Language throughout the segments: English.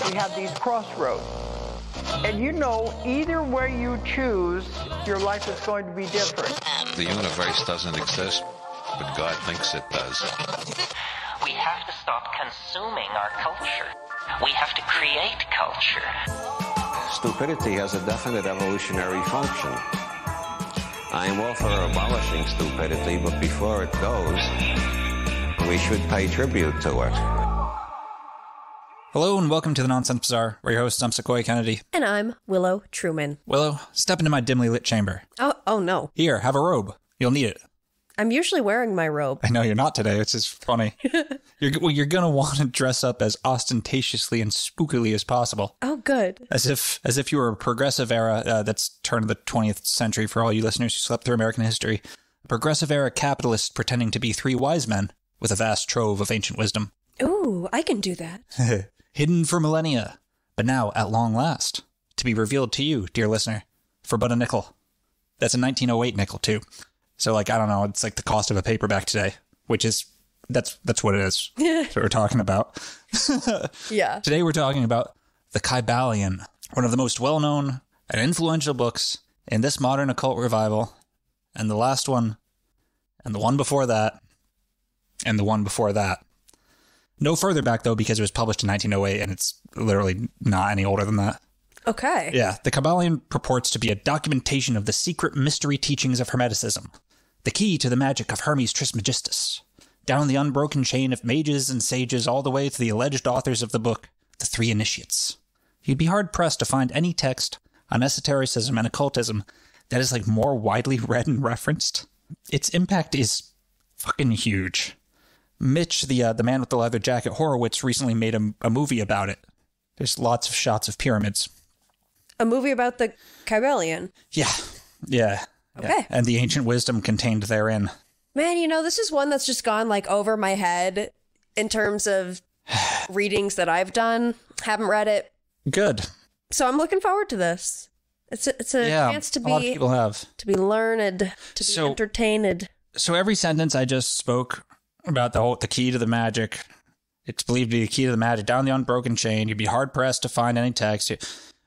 We have these crossroads. And you know, either way you choose, your life is going to be different. The universe doesn't exist, but God thinks it does. We have to stop consuming our culture. We have to create culture. Stupidity has a definite evolutionary function. I am all for abolishing stupidity, but before it goes, we should pay tribute to it. Hello and welcome to the Nonsense Bazaar, where your host, I'm Sequoia Kennedy. And I'm Willow Truman. Willow, step into my dimly lit chamber. Oh no. Here, have a robe. You'll need it. I'm usually wearing my robe. I know you're not today, which is funny. You're going to want to dress up as ostentatiously and spookily as possible. Oh, good. As if you were a progressive era that's turn of the 20th century for all you listeners who slept through American history. A progressive era capitalist pretending to be three wise men with a vast trove of ancient wisdom. Ooh, I can do that. Hidden for millennia, but now, at long last, to be revealed to you, dear listener, for but a nickel. That's a 1908 nickel, too. So, I don't know, it's like the cost of a paperback today, which is, that's what it is. That's what we're talking about. Yeah. Today we're talking about the Kybalion, one of the most well-known and influential books in this modern occult revival, and the last one, and the one before that, and the one before that. No further back, though, because it was published in 1908, and it's literally not any older than that. Okay. Yeah, the Kybalion purports to be a documentation of the secret mystery teachings of Hermeticism, the key to the magic of Hermes Trismegistus, down the unbroken chain of mages and sages all the way to the alleged authors of the book, the Three Initiates. You'd be hard-pressed to find any text on esotericism and occultism that is, more widely read and referenced. Its impact is fucking huge. Mitch, the man with the leather jacket, Horowitz, recently made a movie about it. There's lots of shots of pyramids. A movie about the Kybalion. Yeah. Okay. And the ancient wisdom contained therein. Man, this is one that's just gone over my head in terms of readings that I've done. Haven't read it. Good. So I'm looking forward to this. It's a chance to a lot of people have. To be learned, to be entertained. So every sentence I just spoke about the key to the magic, it's believed to be the key to the magic down the unbroken chain. You'd be hard pressed to find any text.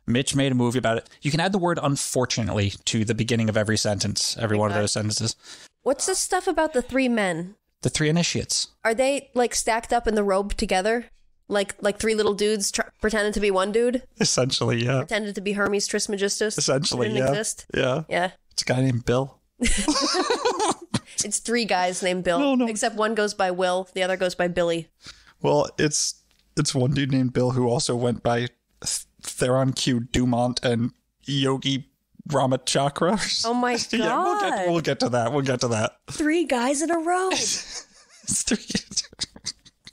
Mitch made a movie about it. You can add the word unfortunately to the beginning of every sentence, every one of those sentences. What's this stuff about the three men? The Three Initiates. Are they stacked up in the robe together? Like three little dudes pretending to be one dude? Essentially, yeah. Pretended to be Hermes Trismegistus? Essentially, didn't yeah. Exist? Yeah. Yeah. It's a guy named Bill. It's three guys named Bill. No. Except one goes by Will, the other goes by Billy. Well, it's one dude named Bill who also went by Theron Q. Dumont and Yogi Ramachakra. Oh my God. Yeah, we'll get to that. Three guys in a robe.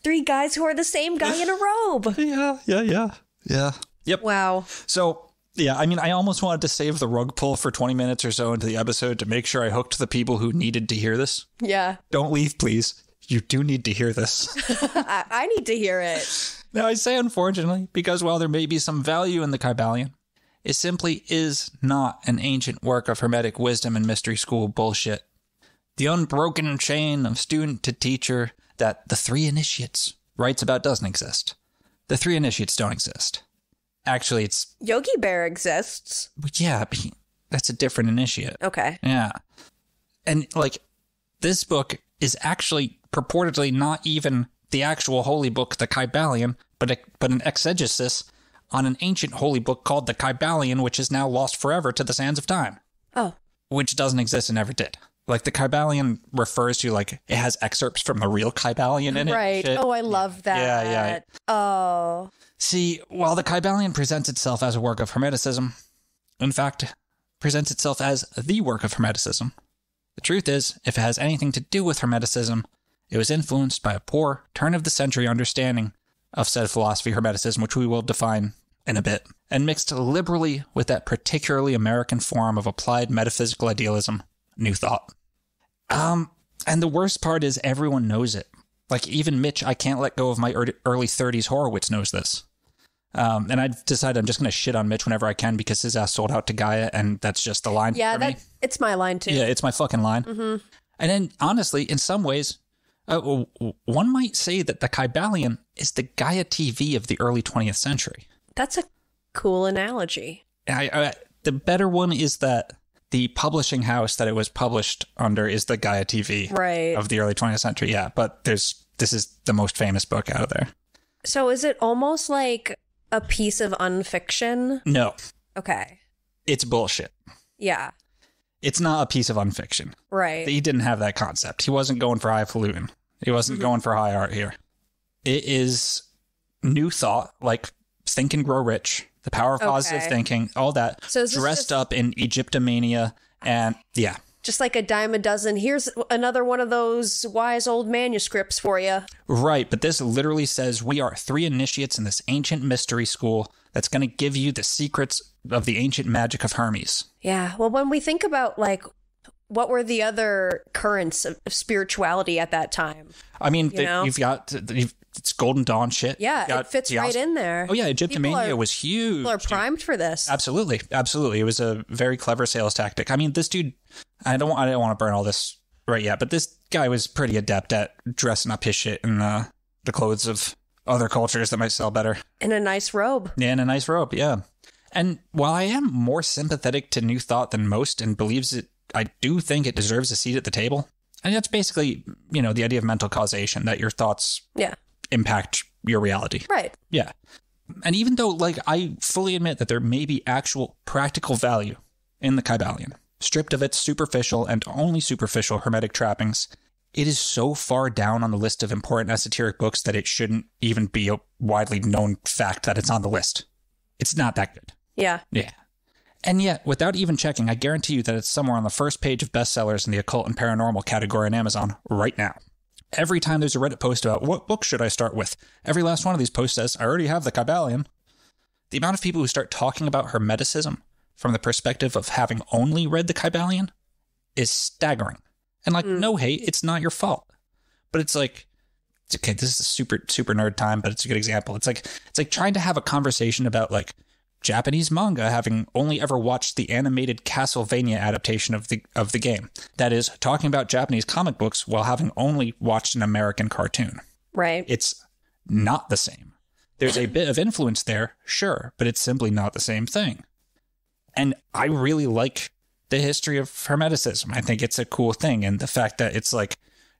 Three guys who are the same guy in a robe. Yeah. Yep. Wow. So, yeah, I almost wanted to save the rug pull for 20 minutes or so into the episode to make sure I hooked the people who needed to hear this. Yeah. Don't leave, please. You do need to hear this. I need to hear it. Now, I say unfortunately, because while there may be some value in the Kybalion, it simply is not an ancient work of Hermetic wisdom and mystery school bullshit. The unbroken chain of student to teacher that the Three Initiates writes about doesn't exist. The Three Initiates don't exist. Actually, it's... Yogi Bear exists. Yeah, but that's a different initiate. Okay. Yeah. And, this book is actually purportedly not even the actual holy book, the Kybalion, but an exegesis on an ancient holy book called the Kybalion, which is now lost forever to the sands of time. Oh. Which doesn't exist and never did. The Kybalion refers to, it has excerpts from the real Kybalion in it. Right. Oh, I love that. Yeah. Oh. See, while the Kybalion presents itself as a work of Hermeticism, in fact, presents itself as the work of Hermeticism, the truth is, if it has anything to do with Hermeticism, it was influenced by a poor, turn-of-the-century understanding of said philosophy, Hermeticism, which we will define in a bit, and mixed liberally with that particularly American form of applied metaphysical idealism, New Thought. And the worst part is everyone knows it. Even Mitch, I can't let go of my early 30s Horowitz knows this. And I've decided I'm just going to shit on Mitch whenever I can because his ass sold out to Gaia, and that's just the line for me. It's my line, too. Yeah, it's my fucking line. Mm-hmm. And then, honestly, in some ways, One might say that the Kybalion is the Gaia TV of the early 20th century. That's a cool analogy. The better one is that the publishing house that it was published under is the Gaia TV of the early 20th century. Yeah, but this is the most famous book out of there. So is it almost like a piece of unfiction? No. Okay. It's bullshit. Yeah. It's not a piece of unfiction. Right. He didn't have that concept. He wasn't going for highfalutin. He wasn't going for high art here. It is new thought, like Think and Grow Rich, the power of positive thinking, all that, so dressed up in Egyptomania, and yeah. Just like a dime a dozen. Here's another one of those wise old manuscripts for you. Right, but this literally says we are 3 initiates in this ancient mystery school that's going to give you the secrets of the ancient magic of Hermes. Yeah, well, when we think about, like, what were the other currents of spirituality at that time? I mean, you've got... It's Golden Dawn shit. Yeah, it fits right in there. Oh, yeah, Egyptomania was huge. People are primed for this. Absolutely. Absolutely. It was a very clever sales tactic. I mean, this dude, I don't want to burn all this right yet, but this guy was pretty adept at dressing up his shit in the clothes of other cultures that might sell better. In a nice robe. Yeah, in a nice robe, yeah. And while I am more sympathetic to New Thought than most and believes it, I do think it deserves a seat at the table. And that's basically, the idea of mental causation, that your thoughts... Yeah. impact your reality. Right. Yeah. And even though, I fully admit that there may be actual practical value in the Kybalion, stripped of its superficial and only superficial hermetic trappings, it is so far down on the list of important esoteric books that it shouldn't even be a widely known fact that it's on the list. It's not that good. Yeah. Yeah. And yet, without even checking, I guarantee you that it's somewhere on the first page of bestsellers in the occult and paranormal category on Amazon right now. Every time there's a Reddit post about what book should I start with, every last one of these posts says, I already have the Kybalion. The amount of people who start talking about Hermeticism from the perspective of having only read the Kybalion is staggering. And no hate, it's not your fault. But it's like, okay, this is a super, super nerd time, but it's a good example. It's like trying to have a conversation about Japanese manga, having only ever watched the animated Castlevania adaptation of the game. That is, talking about Japanese comic books while having only watched an American cartoon. Right. It's not the same. There's a bit of influence there, sure, but it's simply not the same thing. And I really like the history of Hermeticism. I think it's a cool thing, and the fact that it's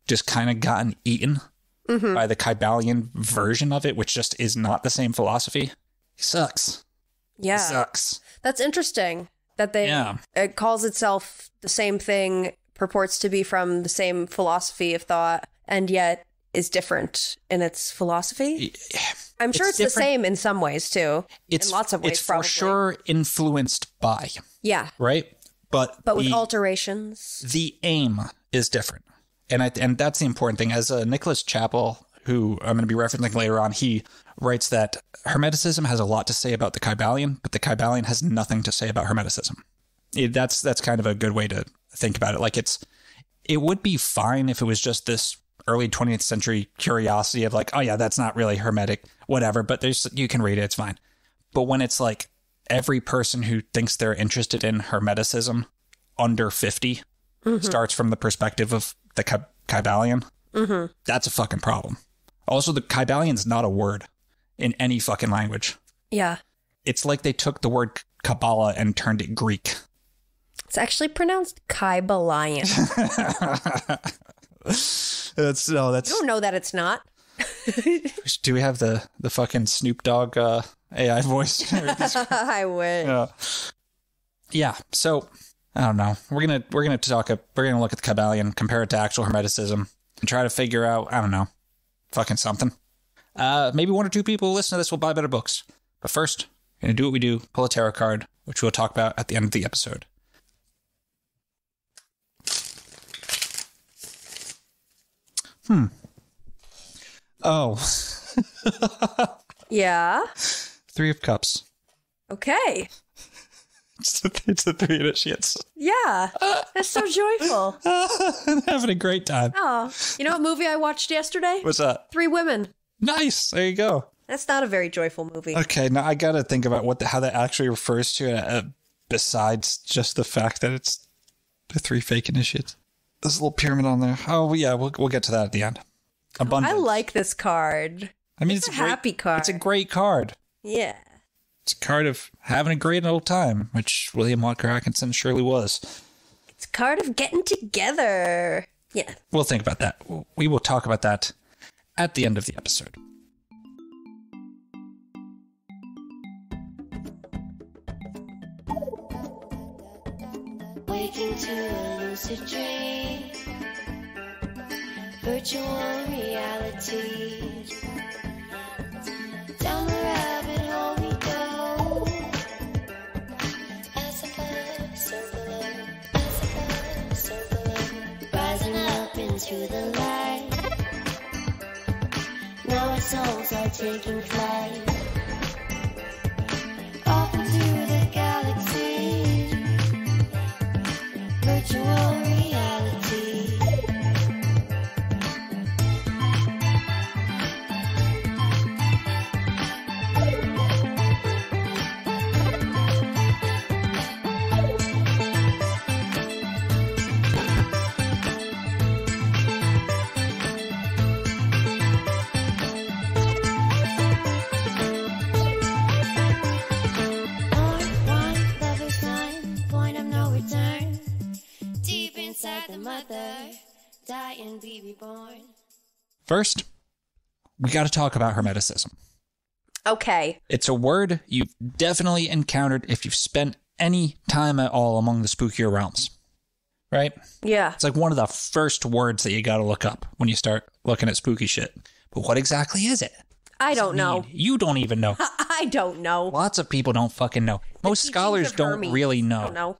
just kind of gotten eaten by the Kybalion version of it, which just is not the same philosophy, sucks. Yeah. Sucks. That's interesting that it calls itself the same thing, purports to be from the same philosophy of thought, and yet is different in its philosophy. I'm sure it's the same in some ways too. In lots of ways, it's for sure influenced by. Yeah. Right? But with alterations. The aim is different. And that's the important thing. As Nicholas Chappell, who I'm going to be referencing later on, he writes that Hermeticism has a lot to say about the Kybalion, but the Kybalion has nothing to say about Hermeticism. That's kind of a good way to think about it. It would be fine if it was just this early 20th century curiosity of oh yeah, that's not really Hermetic, whatever, but you can read it, it's fine. But when it's every person who thinks they're interested in Hermeticism under 50 starts from the perspective of the Kybalion, that's a fucking problem. Also, the Kybalion's not a word in any fucking language. Yeah. It's like they took the word Kabbalah and turned it Greek. It's actually pronounced Kybalion. You don't know that it's not. Do we have the fucking Snoop Dogg AI voice? I wish. Yeah. So I don't know. We're gonna look at the Kybalion, compare it to actual Hermeticism, and try to figure out, I don't know, fucking something. Maybe 1 or 2 people who listen to this will buy better books. But first, we're gonna do what we do: pull a tarot card, which we'll talk about at the end of the episode. Oh. Yeah? 3 of Cups. Okay. It's the 3 initiates. Yeah. That's so joyful. I'm having a great time. Oh. You know what movie I watched yesterday? What's that? 3 Women. Nice. There you go. That's not a very joyful movie. Okay, now I gotta think about how that actually refers to it, besides just the fact that it's the 3 fake initiates. There's a little pyramid on there. Oh, yeah, we'll get to that at the end. abundance. I like this card. I mean, it's a happy card. It's a great card. Yeah. It's a card of having a great old time, which William Walker Atkinson surely was. It's a card of getting together. Yeah. We'll think about that. We will talk about that at the end of the episode. Waking to a lucid dream, virtual reality. Down the rabbit hole we go, as above, so below, as above, so below. Rising up into the light, now our souls are taking flight. Off into the galaxy, virtual reality. First, we got to talk about Hermeticism. Okay. It's a word you've definitely encountered if you've spent any time at all among the spookier realms, right? Yeah. It's like one of the first words that you got to look up when you start looking at spooky shit. But what exactly is it? I don't know. You don't even know. I don't know. Lots of people don't fucking know. Most scholars don't really know. I don't know.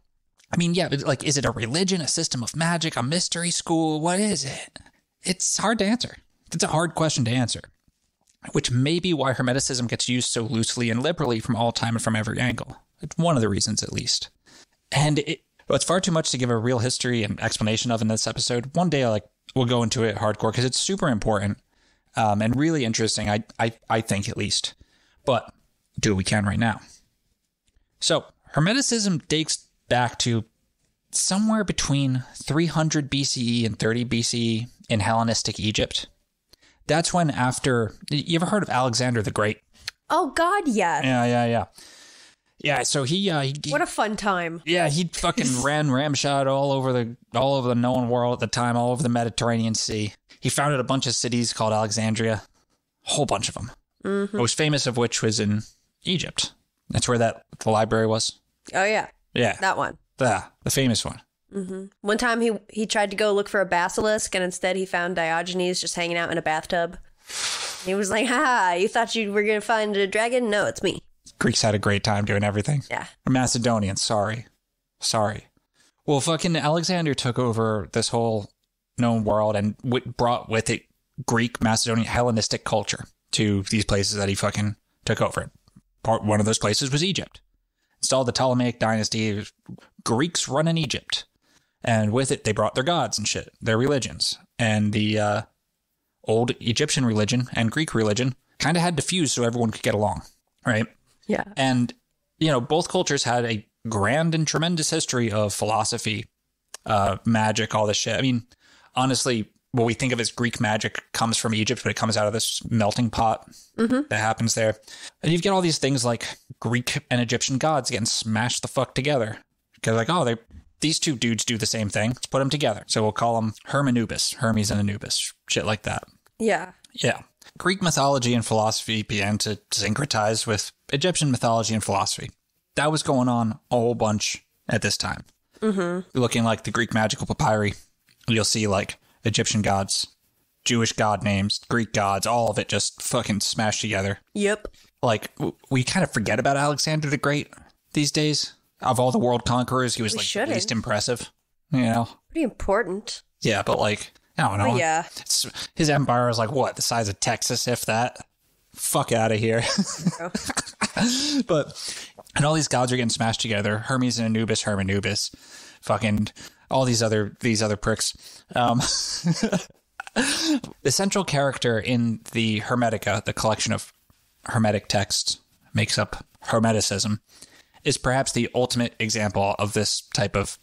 I mean, yeah, like, is it a religion, a system of magic, a mystery school? What is it? It's hard to answer. It's a hard question to answer, which may be why Hermeticism gets used so loosely and liberally from all time and from every angle. It's one of the reasons, at least. And it's far too much to give a real history and explanation of in this episode. One day, we'll go into it hardcore because it's super important and really interesting, I think, at least. But do what we can right now. So, Hermeticism dates back to somewhere between 300 BCE and 30 BCE in Hellenistic Egypt. That's when you ever heard of Alexander the Great? Oh, God, yes. Yeah. Yeah, so he what a fun time. Yeah, he fucking ran ramshot all over the known world at the time, all over the Mediterranean Sea. He founded a bunch of cities called Alexandria, a whole bunch of them. Mm-hmm. Most famous of which was in Egypt. That's where the library was. Oh, yeah. Yeah. That one. The famous one. Mm-hmm. One time he tried to go look for a basilisk, and instead he found Diogenes just hanging out in a bathtub. He was like, you thought you were going to find a dragon? No, it's me. Greeks had a great time doing everything. Yeah. Macedonians, sorry. Well, fucking Alexander took over this whole known world and brought with it Greek, Macedonian, Hellenistic culture to these places that he fucking took over. One of those places was Egypt. Installed the Ptolemaic dynasty. Greeks running Egypt. And with it, they brought their gods and shit, their religions. And the old Egyptian religion and Greek religion kind of had to fuse so everyone could get along, right? Yeah. And, both cultures had a grand and tremendous history of philosophy, magic, all this shit. I mean, honestly, what we think of as Greek magic comes from Egypt, but it comes out of this melting pot that happens there. And you get all these things like Greek and Egyptian gods getting smashed the fuck together. Because these two dudes do the same thing. Let's put them together. So we'll call them Hermanubis, Hermes and Anubis, shit like that. Yeah. Yeah. Greek mythology and philosophy began to syncretize with Egyptian mythology and philosophy. That was going on a whole bunch at this time. Mm-hmm. Looking like the Greek magical papyri, you'll see Egyptian gods, Jewish god names, Greek gods, all of it just fucking smashed together. Yep. We kind of forget about Alexander the Great these days. Of all the world conquerors, he was the least impressive, Pretty important. Yeah, but I don't know. Oh, yeah. His empire was the size of Texas, if that. Fuck out of here. And all these gods are getting smashed together. Hermes and Anubis, Hermanubis, fucking all these other pricks. The central character in the Hermetica, the collection of Hermetic texts, makes up Hermeticism, is perhaps the ultimate example of this type of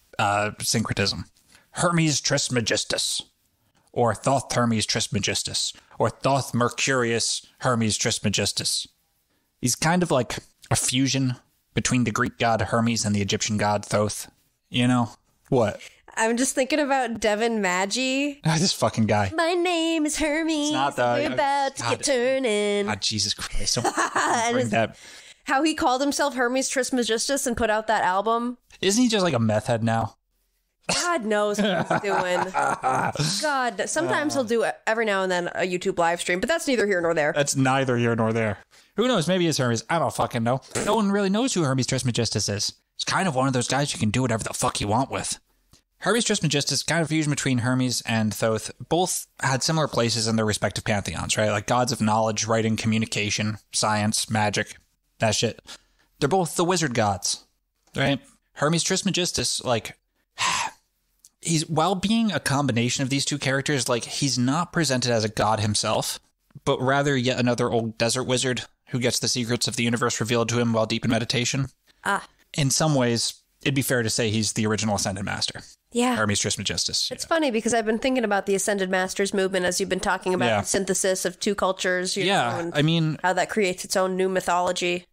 syncretism. Hermes Trismegistus, or Thoth Hermes Trismegistus, or Thoth Mercurius Hermes Trismegistus. He's kind of like a fusion between the Greek god Hermes and the Egyptian god Thoth. You know? What? I'm just thinking about Devin Maggi. This fucking guy. My name is Hermes. It's not the... We're about to get turning. God, Jesus Christ. Don't bring that... How he called himself Hermes Trismegistus and put out that album. Isn't he just like a meth head now? God knows what he's doing. God, sometimes he'll do every now and then a YouTube live stream, but that's neither here nor there. That's neither here nor there. Who knows? Maybe it's Hermes. I don't fucking know. No one really knows who Hermes Trismegistus is. It's kind of one of those guys you can do whatever the fuck you want with. Hermes Trismegistus is kind of a fusion between Hermes and Thoth. Both had similar places in their respective pantheons, right? Like gods of knowledge, writing, communication, science, magic, that shit. They're both the wizard gods, right? Hermes Trismegistus, like, while being a combination of these two characters, like, he's not presented as a god himself, but rather yet another old desert wizard who gets the secrets of the universe revealed to him while deep in meditation. In some ways, it'd be fair to say he's the original Ascended Master. Yeah. Hermes Trismegistus. It's funny because I've been thinking about the Ascended Masters movement as you've been talking about the synthesis of two cultures. You know, and I mean, how that creates its own new mythology.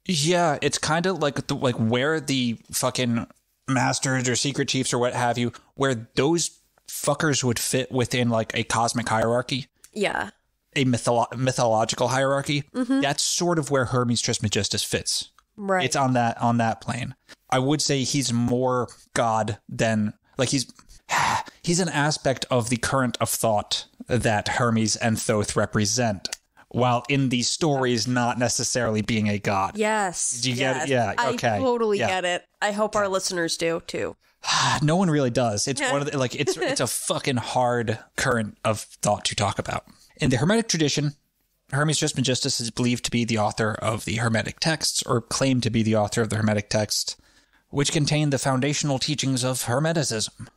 Yeah, it's kind of like where the fucking masters or secret chiefs or what have you, where those fuckers would fit within like a cosmic hierarchy. Yeah. A mythological hierarchy. Mm-hmm. That's sort of where Hermes Trismegistus fits. Right. It's on that plane. I would say he's more god than like he's an aspect of the current of thought that Hermes and Thoth represent, while in these stories not necessarily being a god. Yes. Do you get it? Yeah. Okay. I totally get it. I hope our listeners do too. No one really does. It's one of the, like it's a fucking hard current of thought to talk about. In the Hermetic tradition, Hermes Trismegistus is believed to be the author of the Hermetic texts, or claimed to be the author of the Hermetic text, which contain the foundational teachings of Hermeticism.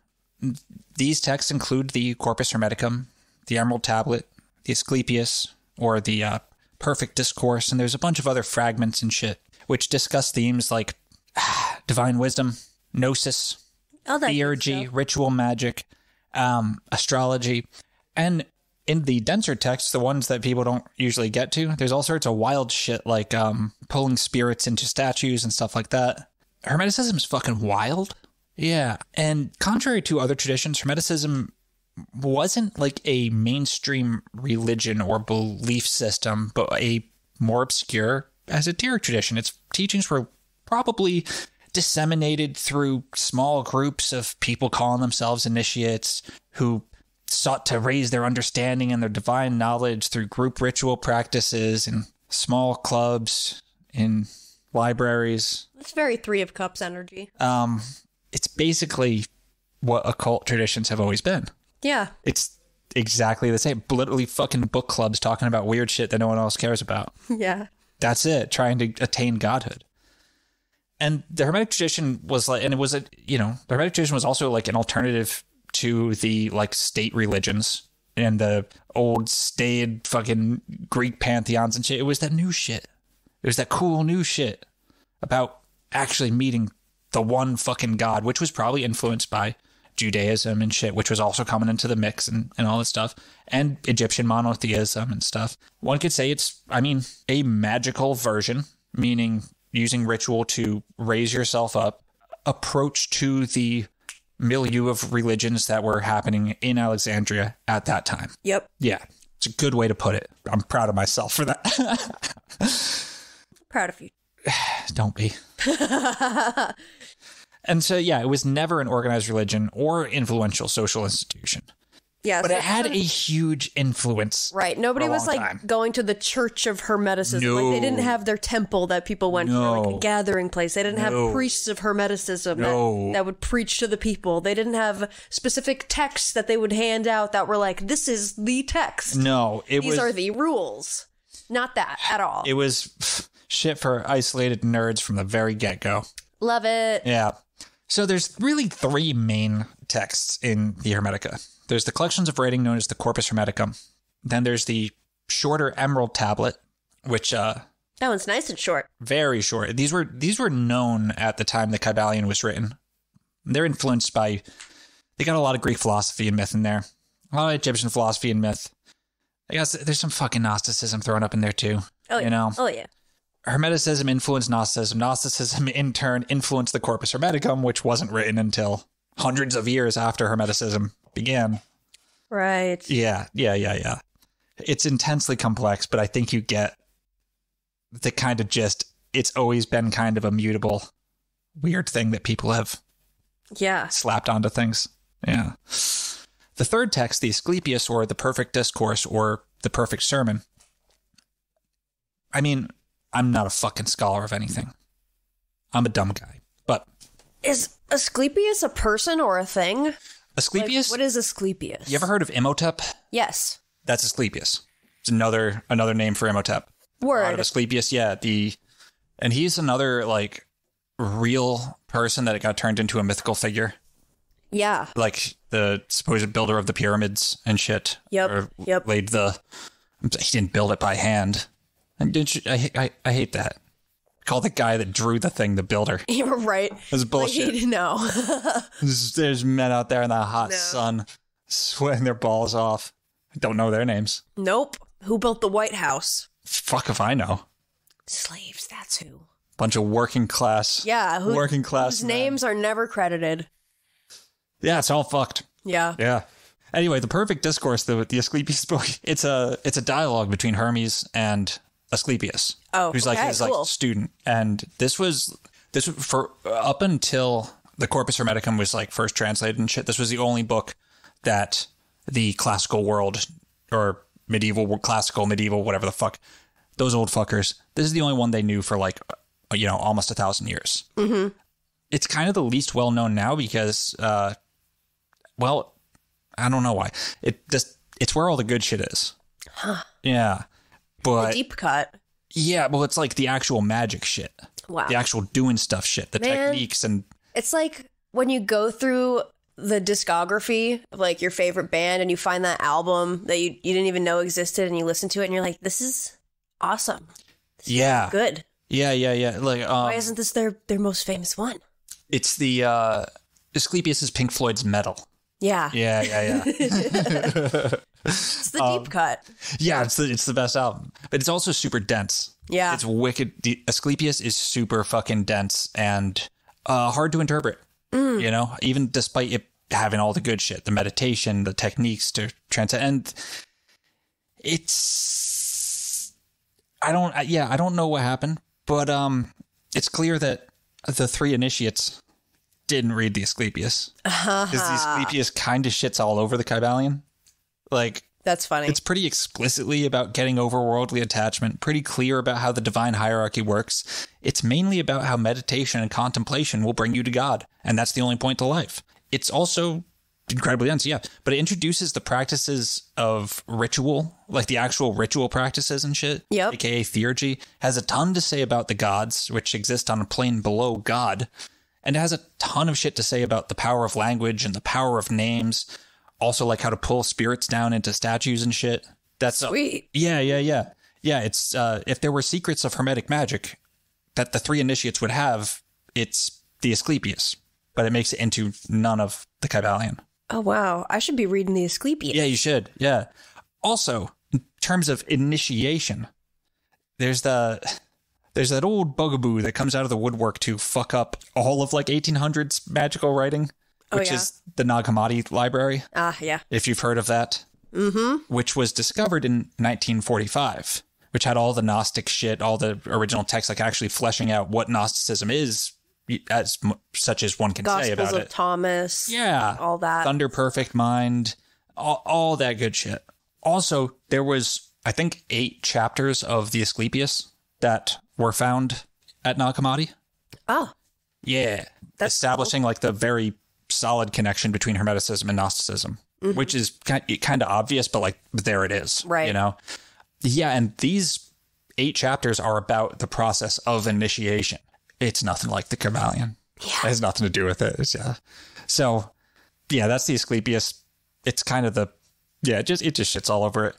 These texts include the Corpus Hermeticum, the Emerald Tablet, the Asclepius, or the Perfect Discourse, and there's a bunch of other fragments and shit, which discuss themes like divine wisdom, gnosis, theurgy, ritual magic, astrology, and in the denser texts, the ones that people don't usually get to, there's all sorts of wild shit like pulling spirits into statues and stuff like that. Hermeticism is fucking wild. Yeah. And contrary to other traditions, Hermeticism wasn't like a mainstream religion or belief system, but a more obscure esoteric tradition. Its teachings were probably disseminated through small groups of people calling themselves initiates who sought to raise their understanding and their divine knowledge through group ritual practices in small clubs, in libraries. It's very Three of Cups energy. It's basically what occult traditions have always been. Yeah. It's exactly the same. Literally fucking book clubs talking about weird shit that no one else cares about. Yeah. That's it. Trying to attain godhood. And the Hermetic tradition was like, and it was the Hermetic tradition was also like an alternative to the like state religions and the old staid fucking Greek pantheons and shit. It was that new shit. It was that cool new shit about actually meeting the one fucking god, which was probably influenced by Judaism and shit, which was also coming into the mix and all this stuff, and Egyptian monotheism and stuff. One could say it's, a magical version, meaning using ritual to raise yourself up, approach to the milieu of religions that were happening in Alexandria at that time. Yep. Yeah. It's a good way to put it. I'm proud of myself for that. Proud of you. Don't be. And so, yeah, it was never an organized religion or influential social institution. Yeah, but it had a huge influence. Right. Nobody was like going to the Church of Hermeticism. No. Like they didn't have their temple that people went to, like a gathering place. They didn't have priests of Hermeticism that would preach to the people. They didn't have specific texts that they would hand out that were like, this is the text. No, These are the rules. Not that at all. It was shit for isolated nerds from the very get-go. Love it. Yeah. So there's really three main texts in the Hermetica. There's the collections of writing known as the Corpus Hermeticum. Then there's the shorter Emerald Tablet, which that one's nice and short. Very short. These were known at the time the Kybalion was written. They're influenced by, they got a lot of Greek philosophy and myth in there. A lot of Egyptian philosophy and myth. I guess there's some fucking Gnosticism thrown up in there too. Oh, yeah. You know? Oh, yeah. Hermeticism influenced Gnosticism. Gnosticism, in turn, influenced the Corpus Hermeticum, which wasn't written until hundreds of years after Hermeticism began. Right. Yeah. It's intensely complex, but I think you get the kind of gist. It's always been kind of a mutable, weird thing that people have slapped onto things. Yeah. The third text, the Asclepius, or the Perfect Discourse, or the Perfect Sermon. I mean, I'm not a fucking scholar of anything. I'm a dumb guy. But is Asclepius a person or a thing? Asclepius? Like, what is Asclepius? You ever heard of Imhotep? Yes. That's Asclepius. It's another name for Imhotep. Word. Out of Asclepius, yeah. And he's another, like, real person that got turned into a mythical figure. Yeah. Like the supposed builder of the pyramids and shit. Yep. Laid he didn't build it by hand. And I hate that. Call the guy that drew the thing the builder. You're right. That's bullshit. Like, no. There's men out there in the hot sun sweating their balls off. I don't know their names. Nope. Who built the White House? Fuck if I know. Slaves, that's who. Bunch of working class. Yeah. Working class whose names are never credited. Yeah, it's all fucked. Yeah. Yeah. Anyway, the Perfect Discourse, the Asclepius book, it's a dialogue between Hermes and Asclepius. Oh, who's like his like student. And this was for up until the Corpus Hermeticum was like first translated and shit. This was the only book that the classical world or medieval, whatever the fuck, those old fuckers. This is the only one they knew for like, almost 1,000 years. Mm-hmm. It's kind of the least well known now because, I don't know why. It's where all the good shit is. Huh. Yeah. But the deep cut. Yeah, well, it's like the actual magic shit. Wow. The actual doing stuff shit. The techniques and... It's like when you go through the discography of like your favorite band and you find that album that you didn't even know existed and you listen to it and you're like, this is awesome. This is good. Yeah. Like, why isn't this their most famous one? It's the Asclepius is Pink Floyd's Metal. Yeah. Yeah. It's the deep cut. Yeah, it's the best album. But it's also super dense. Yeah. It's wicked. Asclepius is super fucking dense and hard to interpret. Even despite it having all the good shit, the meditation, the techniques to transcend. And I don't know what happened, but it's clear that the three initiates didn't read the Asclepius. Because the Asclepius kind of shits all over the Kybalion. Like, that's funny. It's pretty explicitly about getting over worldly attachment, pretty clear about how the divine hierarchy works. It's mainly about how meditation and contemplation will bring you to God, and that's the only point to life. It's also incredibly dense, yeah, but it introduces the practices of ritual, like the actual ritual practices and shit, aka theurgy, has a ton to say about the gods, which exist on a plane below God, and it has a ton of shit to say about the power of language and the power of names. Also, like how to pull spirits down into statues and shit. That's sweet. Yeah. It's if there were secrets of Hermetic magic that the three initiates would have, it's the Asclepius, but it makes it into none of the Kybalion. Oh wow, I should be reading the Asclepius. Yeah, you should. Yeah. Also, in terms of initiation, there's that old bugaboo that comes out of the woodwork to fuck up all of like 1800s magical writing. Which is the Nag Hammadi Library. Yeah. If you've heard of that. Mm-hmm. Which was discovered in 1945, which had all the Gnostic shit, all the original texts, like actually fleshing out what Gnosticism is, as such as one can say about it. Gospels of Thomas. Yeah. All that. Thunder Perfect Mind. All that good shit. Also, there was, I think, 8 chapters of the Asclepius that were found at Nag Hammadi. Oh. Yeah. That's establishing cool. Like the very solid connection between Hermeticism and Gnosticism, which is kind of obvious, but like there it is, right? Yeah, and these 8 chapters are about the process of initiation. It's nothing like the Kybalion. Yeah. It has nothing to do with it. So yeah, that's the Asclepius. It's kind of it just shits all over it.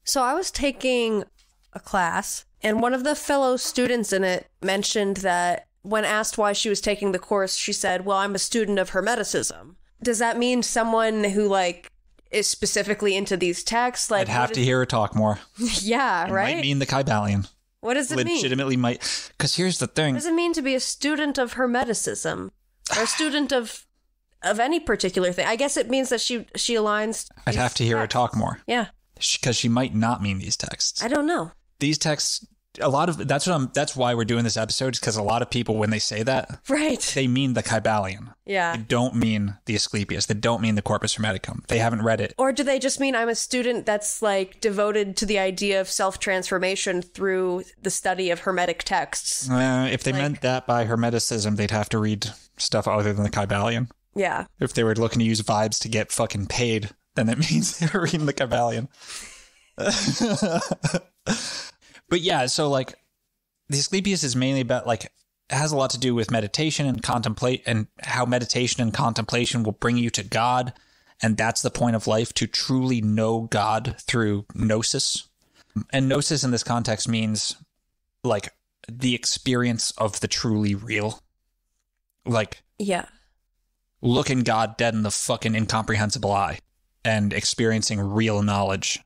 So I was taking a class, and one of the fellow students in it mentioned that when asked why she was taking the course, she said, well, I'm a student of Hermeticism. Does that mean someone who, like, is specifically into these texts? Like, I'd have to hear her talk more. Yeah, It right? might mean the Kybalion. What does it mean? Legitimately might. Because here's the thing. What does it mean to be a student of Hermeticism? Or a student of any particular thing? I guess it means that she aligns... I'd have to hear her talk more. Yeah. Because she might not mean these texts. I don't know. These texts, a lot of that's why we're doing this episode, is because a lot of people, when they say that, right, they mean the Kybalion. Yeah. They don't mean the Asclepius. They don't mean the Corpus Hermeticum. They haven't read it. Or do they just mean I'm a student that's like devoted to the idea of self-transformation through the study of Hermetic texts? If they meant that by Hermeticism, they'd have to read stuff other than the Kybalion. Yeah. If they were looking to use vibes to get fucking paid, then it means they're reading the Kybalion. But yeah, so like the Asclepius is mainly about like, it has a lot to do with meditation and contemplate, and how meditation and contemplation will bring you to God. And that's the point of life, to truly know God through gnosis. And gnosis in this context means like the experience of the truly real. Like, yeah, looking God dead in the fucking incomprehensible eye and experiencing real knowledge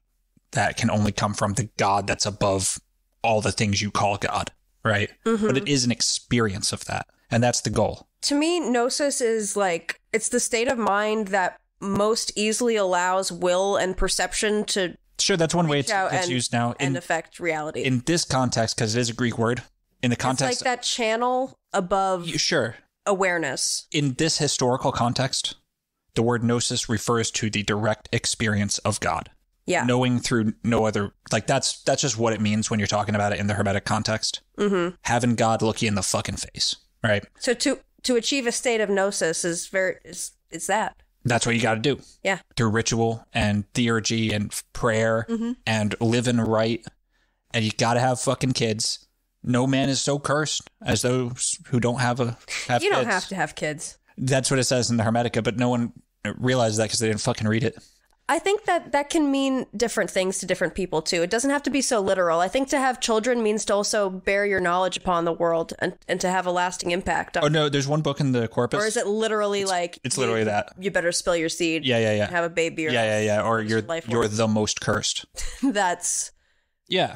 that can only come from the God that's above all the things you call God, right? Mm-hmm. But it is an experience of that, and that's the goal. To me, gnosis is like, it's the state of mind that most easily allows will and perception to... Sure, that's one way it's used now. And affect reality. In this context, because it is a Greek word, in the context... It's like that channel above sure. awareness. In this historical context, the word gnosis refers to the direct experience of God. Yeah. Knowing through no other, like that's just what it means when you're talking about it in the Hermetic context. Mm-hmm. Having God look you in the fucking face, right? So to achieve a state of gnosis is that. That's what you got to do. Yeah. Through ritual and theurgy and prayer and living right. And you got to have fucking kids. No man is so cursed as those who don't have kids. You don't have to have kids. That's what it says in the Hermetica, but no one realizes that because they didn't fucking read it. I think that can mean different things to different people, too. It doesn't have to be so literal. I think to have children means to also bear your knowledge upon the world and to have a lasting impact. Oh, no, there's one book in the corpus. Or is it literally It's literally that. You better spill your seed. Yeah. And have a baby. Or Or you're the most cursed. That's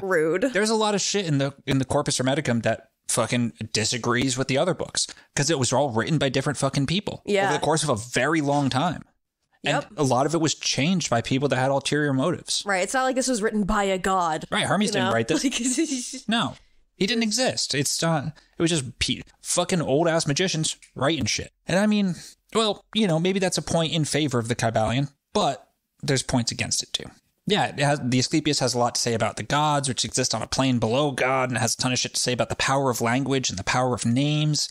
rude. There's a lot of shit in the Corpus Hermeticum that fucking disagrees with the other books, because it was all written by different fucking people over the course of a very long time. Yep. And a lot of it was changed by people that had ulterior motives. Right. It's not like this was written by a god. Right. Hermes didn't write this. No. He didn't exist. It's not. It was just fucking old-ass magicians writing shit. And I mean, well, maybe that's a point in favor of the Kybalion, but there's points against it too. Yeah, the Asclepius has a lot to say about the gods, which exist on a plane below God, and it has a ton of shit to say about the power of language and the power of names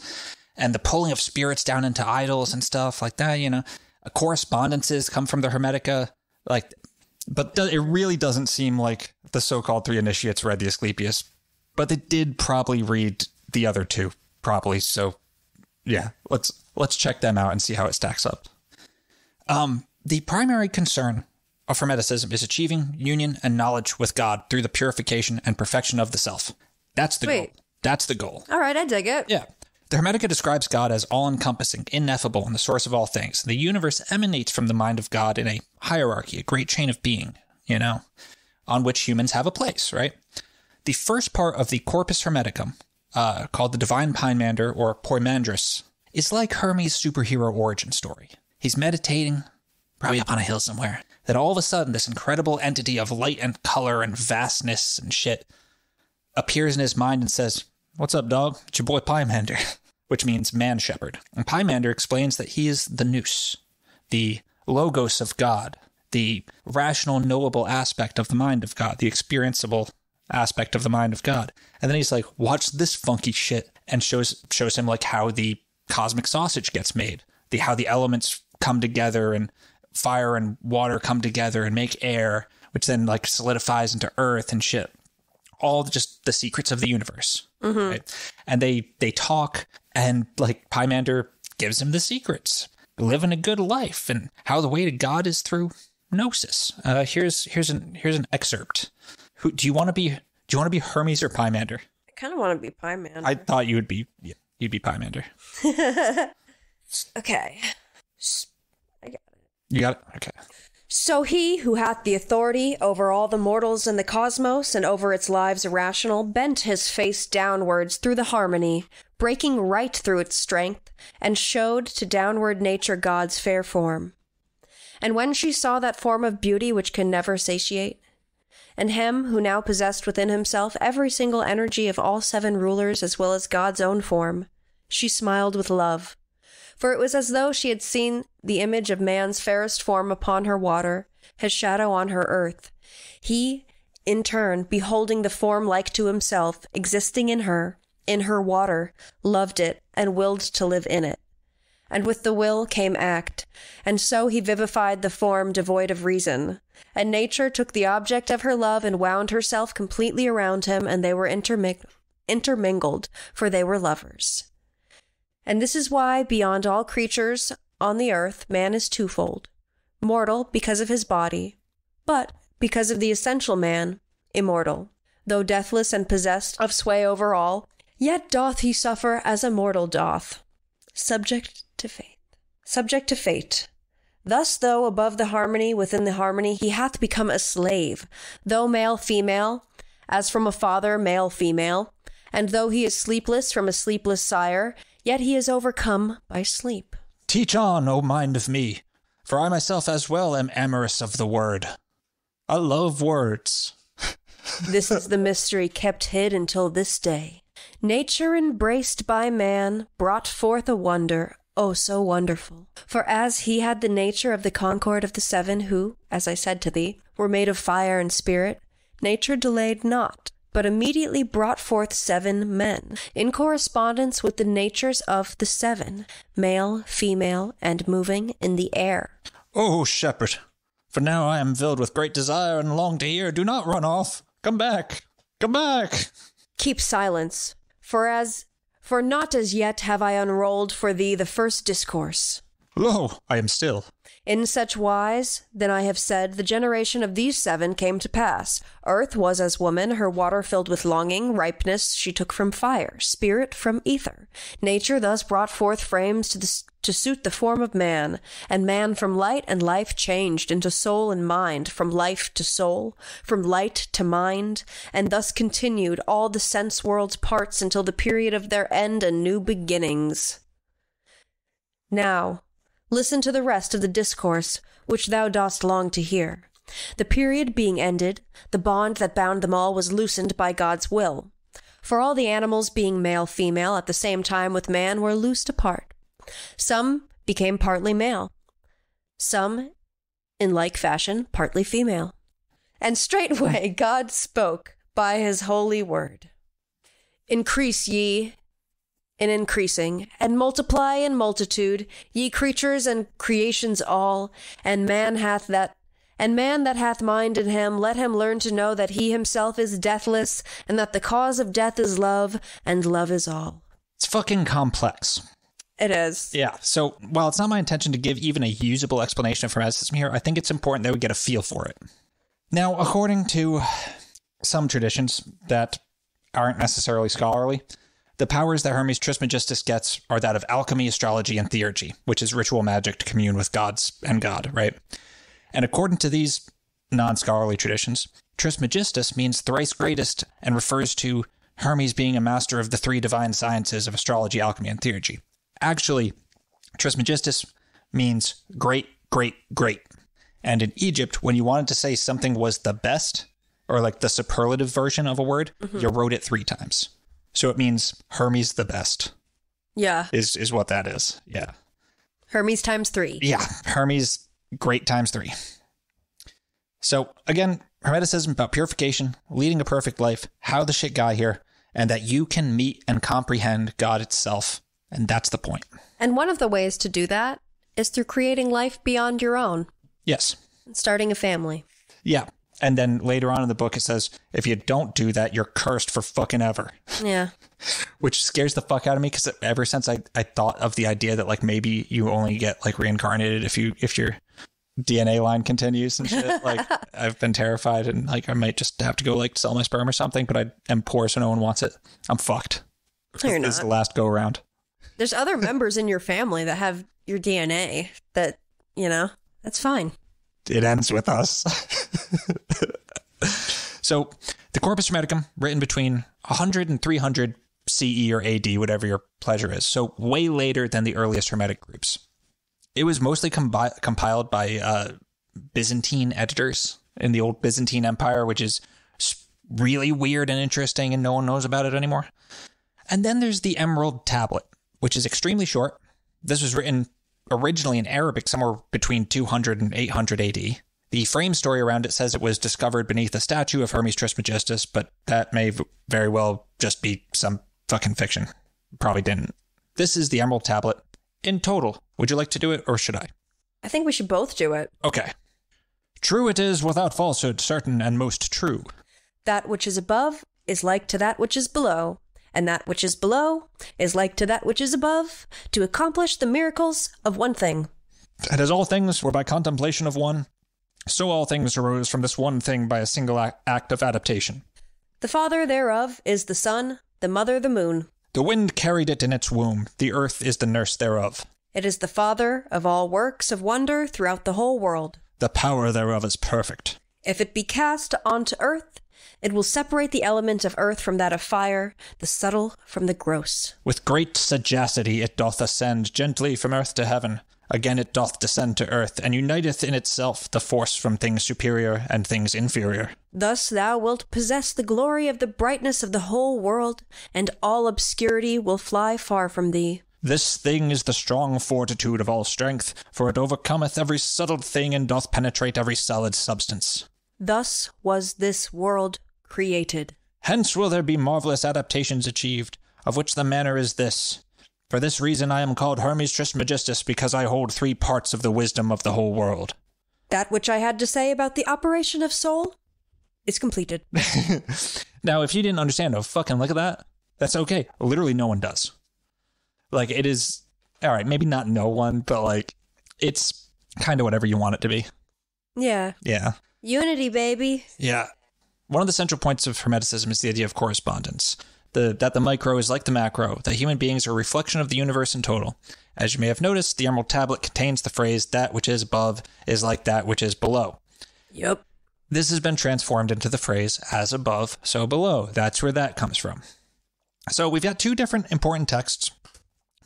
and the pulling of spirits down into idols and stuff like that, Correspondences come from the Hermetica, but it really doesn't seem like the so-called three initiates read the Asclepius, but they did probably read the other two, probably. So, yeah, let's check them out and see how it stacks up. The primary concern of Hermeticism is achieving union and knowledge with God through the purification and perfection of the self. That's the goal. That's the goal. All right, I dig it. Yeah. The Hermetica describes God as all-encompassing, ineffable, and the source of all things. The universe emanates from the mind of God in a hierarchy, a great chain of being, on which humans have a place, right? The first part of the Corpus Hermeticum, called the Divine Pymander or Poimandris, is like Hermes' superhero origin story. He's meditating, probably up on a hill somewhere. Then all of a sudden, this incredible entity of light and color and vastness and shit appears in his mind and says, "What's up, dog? It's your boy Pymander," which means man shepherd. And Pymander explains that he is the nous, the logos of God, the rational, knowable aspect of the mind of God, the experienceable aspect of the mind of God. And then he's like, "Watch this funky shit," and shows him like how the cosmic sausage gets made, how the elements come together and fire and water come together and make air, which then like solidifies into earth and shit. All just the secrets of the universe. Mm-hmm. Right? And they talk, and like Pymander gives him the secrets, living a good life, and how the way to God is through hypnosis. Here's an excerpt. Do you want to be Hermes or Pymander? I kind of want to be Pymander. I thought you'd be Pymander. Okay. I got it. You got it? Okay. So he who hath the authority over all the mortals in the cosmos and over its lives irrational bent his face downwards through the harmony, breaking right through its strength, and showed to downward nature God's fair form. And when she saw that form of beauty which can never satiate, and him who now possessed within himself every single energy of all 7 rulers as well as God's own form, she smiled with love. For it was as though she had seen the image of man's fairest form upon her water, his shadow on her earth. He, in turn, beholding the form like to himself, existing in her water, loved it, and willed to live in it. And with the will came act, and so he vivified the form devoid of reason. And nature took the object of her love and wound herself completely around him, and they were intermingled, for they were lovers. And this is why, beyond all creatures on the earth, man is twofold. Mortal, because of his body, but, because of the essential man, immortal. Though deathless and possessed of sway over all, yet doth he suffer as a mortal doth. Subject to fate. Thus, though above the harmony within the harmony, he hath become a slave, though male-female, as from a father male-female, and though he is sleepless from a sleepless sire, yet he is overcome by sleep. Teach on, O mind of me, for I myself as well am amorous of the word. I love words. This is the mystery kept hid until this day. Nature embraced by man brought forth a wonder, oh so wonderful. For as he had the nature of the concord of the 7 who, as I said to thee, were made of fire and spirit, nature delayed not, but immediately brought forth 7 men, in correspondence with the natures of the 7, male, female, and moving in the air. Oh, shepherd, for now I am filled with great desire and long to hear. Do not run off. Come back. Come back. Keep silence, for not as yet have I unrolled for thee the first discourse. Lo, I am still. In such wise, then I have said, the generation of these 7 came to pass. Earth was as woman, her water filled with longing, ripeness she took from fire, spirit from ether. Nature thus brought forth frames to suit the form of man, and man from light and life changed into soul and mind, from life to soul, from light to mind, and thus continued all the sense world's parts until the period of their end and new beginnings. Now, listen to the rest of the discourse, which thou dost long to hear. The period being ended, the bond that bound them all was loosened by God's will. For all the animals being male-female at the same time with man were loosed apart. Some became partly male, some, in like fashion, partly female. And straightway God spoke by his holy word. Increase ye in increasing, and multiply in multitude, ye creatures and creations all, and man that hath mind in him, let him learn to know that he himself is deathless, and that the cause of death is love, and love is all. It's fucking complex. It is. Yeah, so while it's not my intention to give even a usable explanation of hermeticism here, I think it's important that we get a feel for it. Now, according to some traditions that aren't necessarily scholarly, the powers that Hermes Trismegistus gets are that of alchemy, astrology, and theurgy, which is ritual magic to commune with gods and God, right? And according to these non-scholarly traditions, Trismegistus means thrice greatest and refers to Hermes being a master of the 3 divine sciences of astrology, alchemy, and theurgy. Actually, Trismegistus means great, great, great. And in Egypt, when you wanted to say something was the best, or like the superlative version of a word, you wrote it 3 times. So it means Hermes the best. Yeah. Is what that is. Yeah. Hermes times 3. Yeah. Hermes great times 3. So again, Hermeticism about purification, leading a perfect life, how the shit got here, and that you can meet and comprehend God itself. And that's the point. And one of the ways to do that is through creating life beyond your own. Yes. Starting a family. Yeah. And then later on in the book, it says, if you don't do that, you're cursed for fucking ever. Yeah. Which scares the fuck out of me, because ever since I thought of the idea that like maybe you only get like reincarnated if you're DNA line continues and shit. Like, I've been terrified, and like I might just have to go like sell my sperm or something, but I am poor, so no one wants it. I'm fucked. You're This is not. the last go around. There's other members in your family that have your DNA that, that's fine. It ends with us. So the Corpus Hermeticum, written between 100 and 300 CE or AD, whatever your pleasure is. So way later than the earliest Hermetic groups. It was mostly compiled by Byzantine editors in the old Byzantine Empire, which is really weird and interesting, and no one knows about it anymore. And then there's the Emerald Tablet, which is extremely short. This was written originally in Arabic somewhere between 200 and 800 AD. The frame story around it says it was discovered beneath a statue of Hermes Trismegistus, but that may very well just be some fucking fiction. Probably didn't. This is the Emerald Tablet in total. Would you like to do it, or should I? I think we should both do it. Okay. True it is without falsehood, certain and most true. That which is above is like to that which is below, and that which is below is like to that which is above, to accomplish the miracles of one thing. And as all things were by contemplation of one, so all things arose from this one thing by a single act of adaptation. The father thereof is the sun, the mother the moon. The wind carried it in its womb, the earth is the nurse thereof. It is the father of all works of wonder throughout the whole world. The power thereof is perfect. If it be cast onto earth, it will separate the element of earth from that of fire, the subtle from the gross. With great sagacity it doth ascend gently from earth to heaven. Again it doth descend to earth, and uniteth in itself the force from things superior and things inferior. Thus thou wilt possess the glory of the brightness of the whole world, and all obscurity will fly far from thee. This thing is the strong fortitude of all strength, for it overcometh every subtle thing and doth penetrate every solid substance. Thus was this world created. Hence will there be marvelous adaptations achieved, of which the manner is this. For this reason I am called Hermes Trismegistus, because I hold 3 parts of the wisdom of the whole world. That which I had to say about the operation of soul is completed. Now, if you didn't understand, fucking look at that. That's okay. Literally no one does. Like, it is, all right, maybe not no one, but like, it's kind of whatever you want it to be. Yeah. Yeah. Unity, baby. Yeah. One of the central points of Hermeticism is the idea of correspondence. That the micro is like the macro, that human beings are a reflection of the universe in total. As you may have noticed, the Emerald Tablet contains the phrase, that which is above is like that which is below. Yep. This has been transformed into the phrase, as above, so below. That's where that comes from. So we've got 2 different important texts,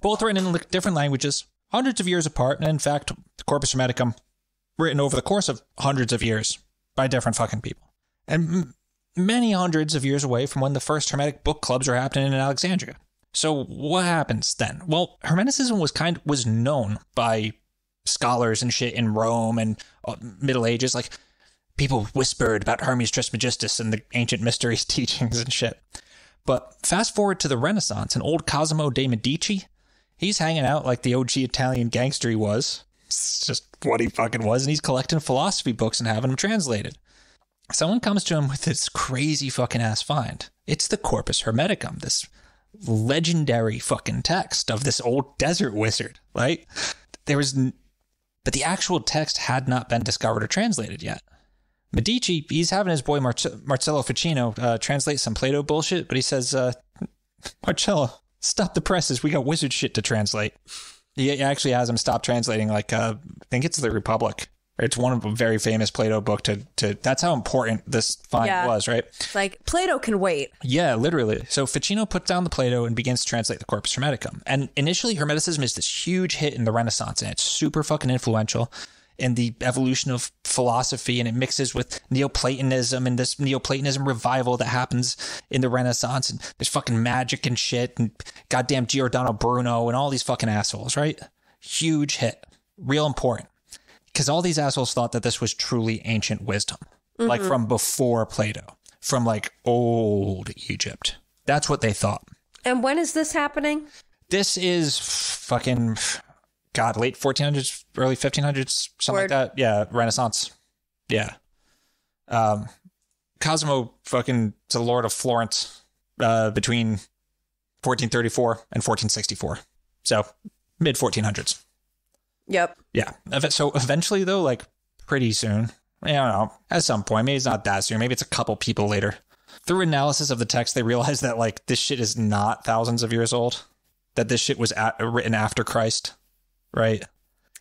both written in different languages, hundreds of years apart, and in fact, the Corpus Hermeticum, written over the course of hundreds of years by different fucking people. And many hundreds of years away from when the first Hermetic book clubs are happening in Alexandria. So what happens then? Well, Hermeticism was known by scholars and shit in Rome and Middle Ages. Like, people whispered about Hermes Trismegistus and the ancient mysteries teachings and shit. But fast forward to the Renaissance, and old Cosimo de' Medici, he's hanging out like the OG Italian gangster he was. It's just what he fucking was, and he's collecting philosophy books and having them translated. Someone comes to him with this crazy fucking ass find. It's the Corpus Hermeticum, this legendary fucking text of this old desert wizard, right? But the actual text had not been discovered or translated yet. Medici, he's having his boy Marcello Ficino translate some Plato bullshit, but he says, Marcello, stop the presses. We got wizard shit to translate. He actually has him stop translating, like, I think it's the Republic. It's one of a very famous Plato book to that's how important this find was, right? Like, Plato can wait. Yeah, literally. So Ficino puts down the Plato and begins to translate the Corpus Hermeticum. And initially, Hermeticism is this huge hit in the Renaissance, and it's super fucking influential in the evolution of philosophy, and it mixes with Neoplatonism and this Neoplatonism revival that happens in the Renaissance, and there's fucking magic and shit, and goddamn Giordano Bruno and all these fucking assholes, right? Huge hit. Real important. Because all these assholes thought that this was truly ancient wisdom, like from before Plato, from like old Egypt. That's what they thought. And when is this happening? This is fucking, God, late 1400s, early 1500s, something like that. Yeah, Renaissance. Yeah. Cosimo fucking is the Lord of Florence between 1434 and 1464. So mid 1400s. Yep. Yeah. So eventually, though, like, pretty soon. I don't know. At some point. Maybe it's not that soon. Maybe it's a couple people later. Through analysis of the text, they realized that, like, this shit is not thousands of years old. That this shit was written after Christ, right?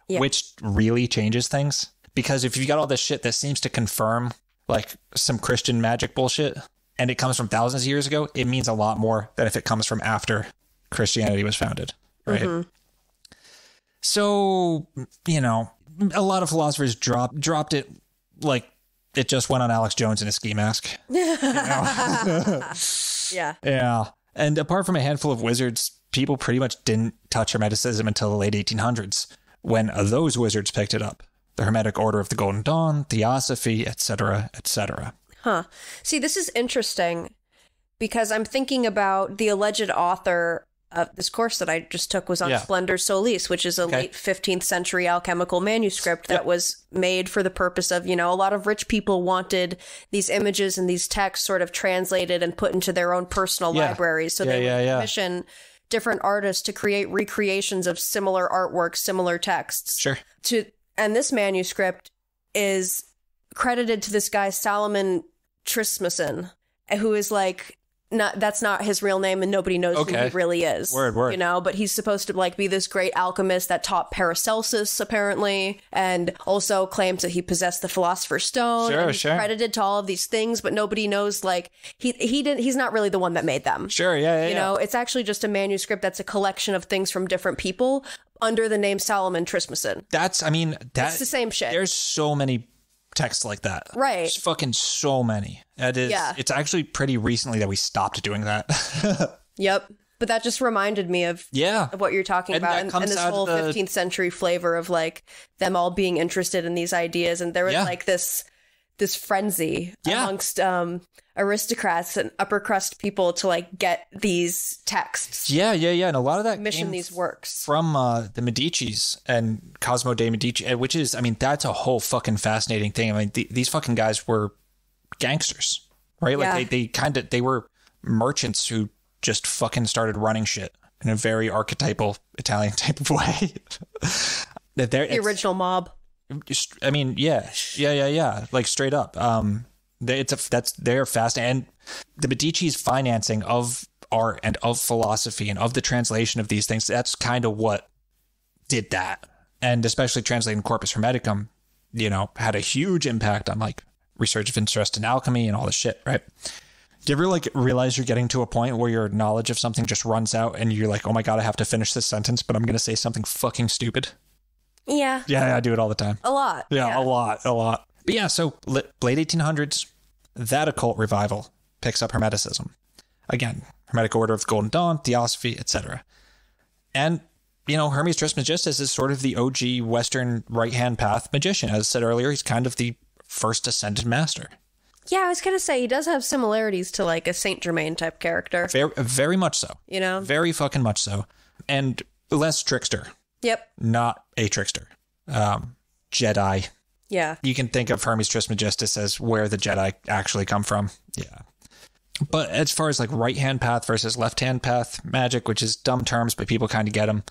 Yeah. Which really changes things. Because if you got all this shit that seems to confirm, like, some Christian magic bullshit, and it comes from thousands of years ago, it means a lot more than if it comes from after Christianity was founded, right? Mm-hmm. So, you know, a lot of philosophers dropped it like it just went on Alex Jones in a ski mask. You know? Yeah. Yeah. And apart from a handful of wizards, people pretty much didn't touch Hermeticism until the late 1800s, when those wizards picked it up. The Hermetic Order of the Golden Dawn, Theosophy, etc., etc. Huh. See, this is interesting because I'm thinking about the alleged author of this course that I just took was on Splendor Solis, which is a late 15th century alchemical manuscript that was made for the purpose of, you know, a lot of rich people wanted these images and these texts sort of translated and put into their own personal libraries. So they would commission different artists to create recreations of similar artworks, similar texts. Sure. And this manuscript is credited to this guy, Solomon Trismussen, who is like, that's not his real name and nobody knows who he really is. Word. You know, but he's supposed to like be this great alchemist that taught Paracelsus apparently, and also claims that he possessed the Philosopher's Stone. Sure, he's credited to all of these things, but nobody knows, like, he's not really the one that made them. Sure, yeah. You know, it's actually just a manuscript that's a collection of things from different people under the name Solomon Trismussen. It's the same shit. There's so many texts like that. Right. There's fucking so many. It's actually pretty recently that we stopped doing that. Yep. But that just reminded me of what you're talking about. And this whole 15th century flavor of like them all being interested in these ideas. And there was like this frenzy amongst aristocrats and upper crust people to like get these texts. Yeah. And a lot of that commission these works from the Medicis and Cosimo de' Medici, which is, I mean, that's a whole fucking fascinating thing. I mean, these fucking guys were gangsters, right? Like they were merchants who just fucking started running shit in a very archetypal Italian type of way. The original mob. I mean, yeah. Like straight up. They're fast, and the Medici's financing of art and of philosophy and of the translation of these things, that's kind of what did that. And especially translating Corpus Hermeticum, you know, had a huge impact on like research of interest in alchemy and all this shit, right? Do you ever like realize you're getting to a point where your knowledge of something just runs out and you're like, oh my God, I have to finish this sentence, but I'm going to say something fucking stupid? Yeah. Yeah, I do it all the time. A lot. Yeah. A lot. But yeah, so late 1800s, that occult revival picks up Hermeticism. Again, Hermetic Order of the Golden Dawn, Theosophy, etc. And, you know, Hermes Trismegistus is sort of the OG Western right-hand path magician. As I said earlier, he's kind of the first ascended master. Yeah, I was going to say, he does have similarities to like a Saint Germain type character. Very, very much so. You know? Very fucking much so. And less trickster. Yep. Not a trickster. Jedi. Yeah. You can think of Hermes Trismegistus as where the Jedi actually come from. Yeah. But as far as like right-hand path versus left-hand path magic, which is dumb terms, but people kind of get them.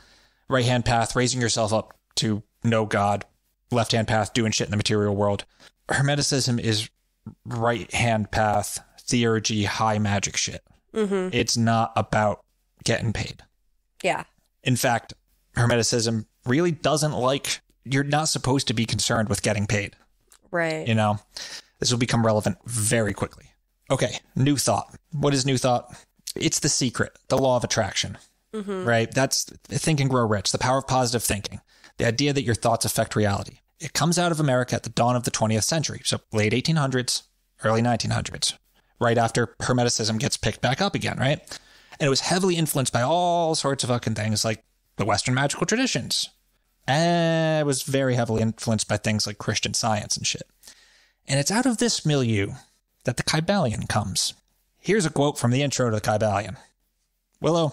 Right-hand path, raising yourself up to know God. Left-hand path, doing shit in the material world. Hermeticism is right-hand path, theurgy, high magic shit. Mm-hmm. It's not about getting paid. Yeah. In fact, Hermeticism really doesn't like, you're not supposed to be concerned with getting paid. Right. You know, this will become relevant very quickly. Okay, New Thought. What is New Thought? It's the secret, the law of attraction, right? That's Think and Grow Rich, the power of positive thinking, the idea that your thoughts affect reality. It comes out of America at the dawn of the 20th century, so late 1800s, early 1900s, right after Hermeticism gets picked back up again, right? And it was heavily influenced by all sorts of fucking things like the Western magical traditions. And it was very heavily influenced by things like Christian Science and shit. And it's out of this milieu that the Kybalion comes. Here's a quote from the intro to the Kybalion. Willow.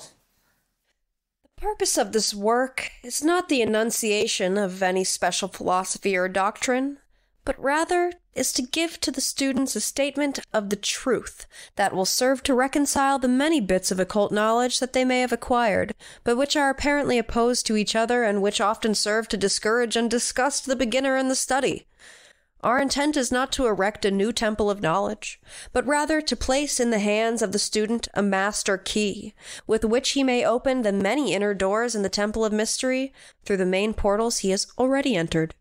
The purpose of this work is not the enunciation of any special philosophy or doctrine, but rather is to give to the students a statement of the truth that will serve to reconcile the many bits of occult knowledge that they may have acquired, but which are apparently opposed to each other and which often serve to discourage and disgust the beginner in the study. Our intent is not to erect a new temple of knowledge, but rather to place in the hands of the student a master key, with which he may open the many inner doors in the temple of mystery through the main portals he has already entered.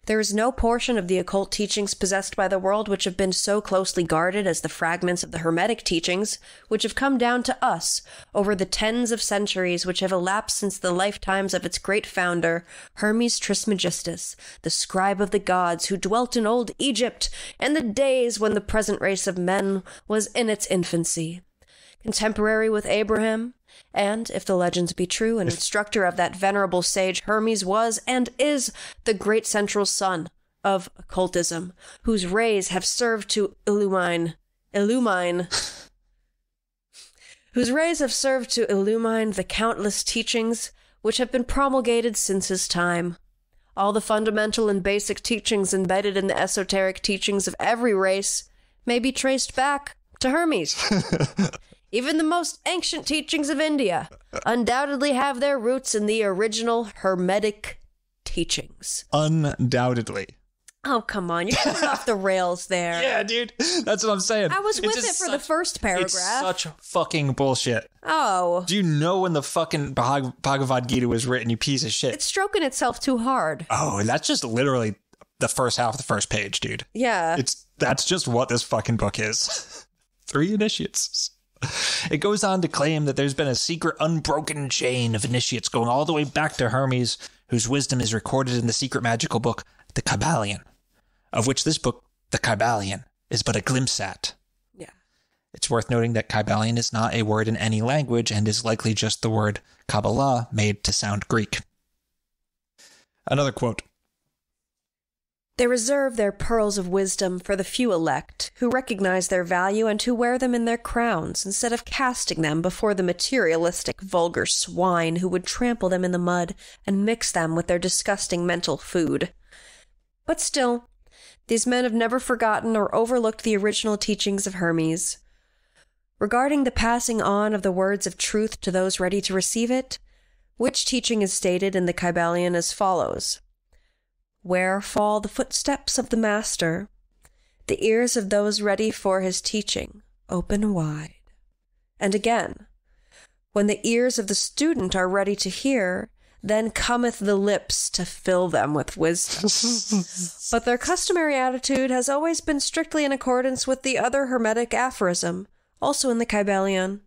There is no portion of the occult teachings possessed by the world which have been so closely guarded as the fragments of the Hermetic teachings, which have come down to us over the tens of centuries which have elapsed since the lifetimes of its great founder, Hermes Trismegistus, the scribe of the gods who dwelt in old Egypt, and the days when the present race of men was in its infancy. Contemporary with Abraham, and, if the legends be true, an instructor of that venerable sage, Hermes was and is the great central sun of occultism, whose rays have served to illumine the countless teachings which have been promulgated since his time. All the fundamental and basic teachings embedded in the esoteric teachings of every race may be traced back to Hermes. Even the most ancient teachings of India undoubtedly have their roots in the original Hermetic teachings. Undoubtedly. Oh, come on. You're coming off the rails there. Yeah, dude. That's what I'm saying. I was with it for the first paragraph. It's such fucking bullshit. Oh. Do you know when the fucking Bhagavad Gita was written, you piece of shit? It's stroking itself too hard. Oh, and that's just literally the first half of the first page, dude. Yeah. That's just what this fucking book is. 3 initiates. It goes on to claim that there's been a secret unbroken chain of initiates going all the way back to Hermes, whose wisdom is recorded in the secret magical book, the Kybalion, of which this book, the Kybalion, is but a glimpse at. Yeah. It's worth noting that Kybalion is not a word in any language and is likely just the word Kabbalah made to sound Greek. Another quote. They reserve their pearls of wisdom for the few elect, who recognize their value and who wear them in their crowns, instead of casting them before the materialistic, vulgar swine who would trample them in the mud and mix them with their disgusting mental food. But still, these men have never forgotten or overlooked the original teachings of Hermes. Regarding the passing on of the words of truth to those ready to receive it, which teaching is stated in the Kybalion as follows. Where fall the footsteps of the master, the ears of those ready for his teaching open wide. And again, when the ears of the student are ready to hear, then cometh the lips to fill them with wisdom. But their customary attitude has always been strictly in accordance with the other Hermetic aphorism, also in the Kybalion.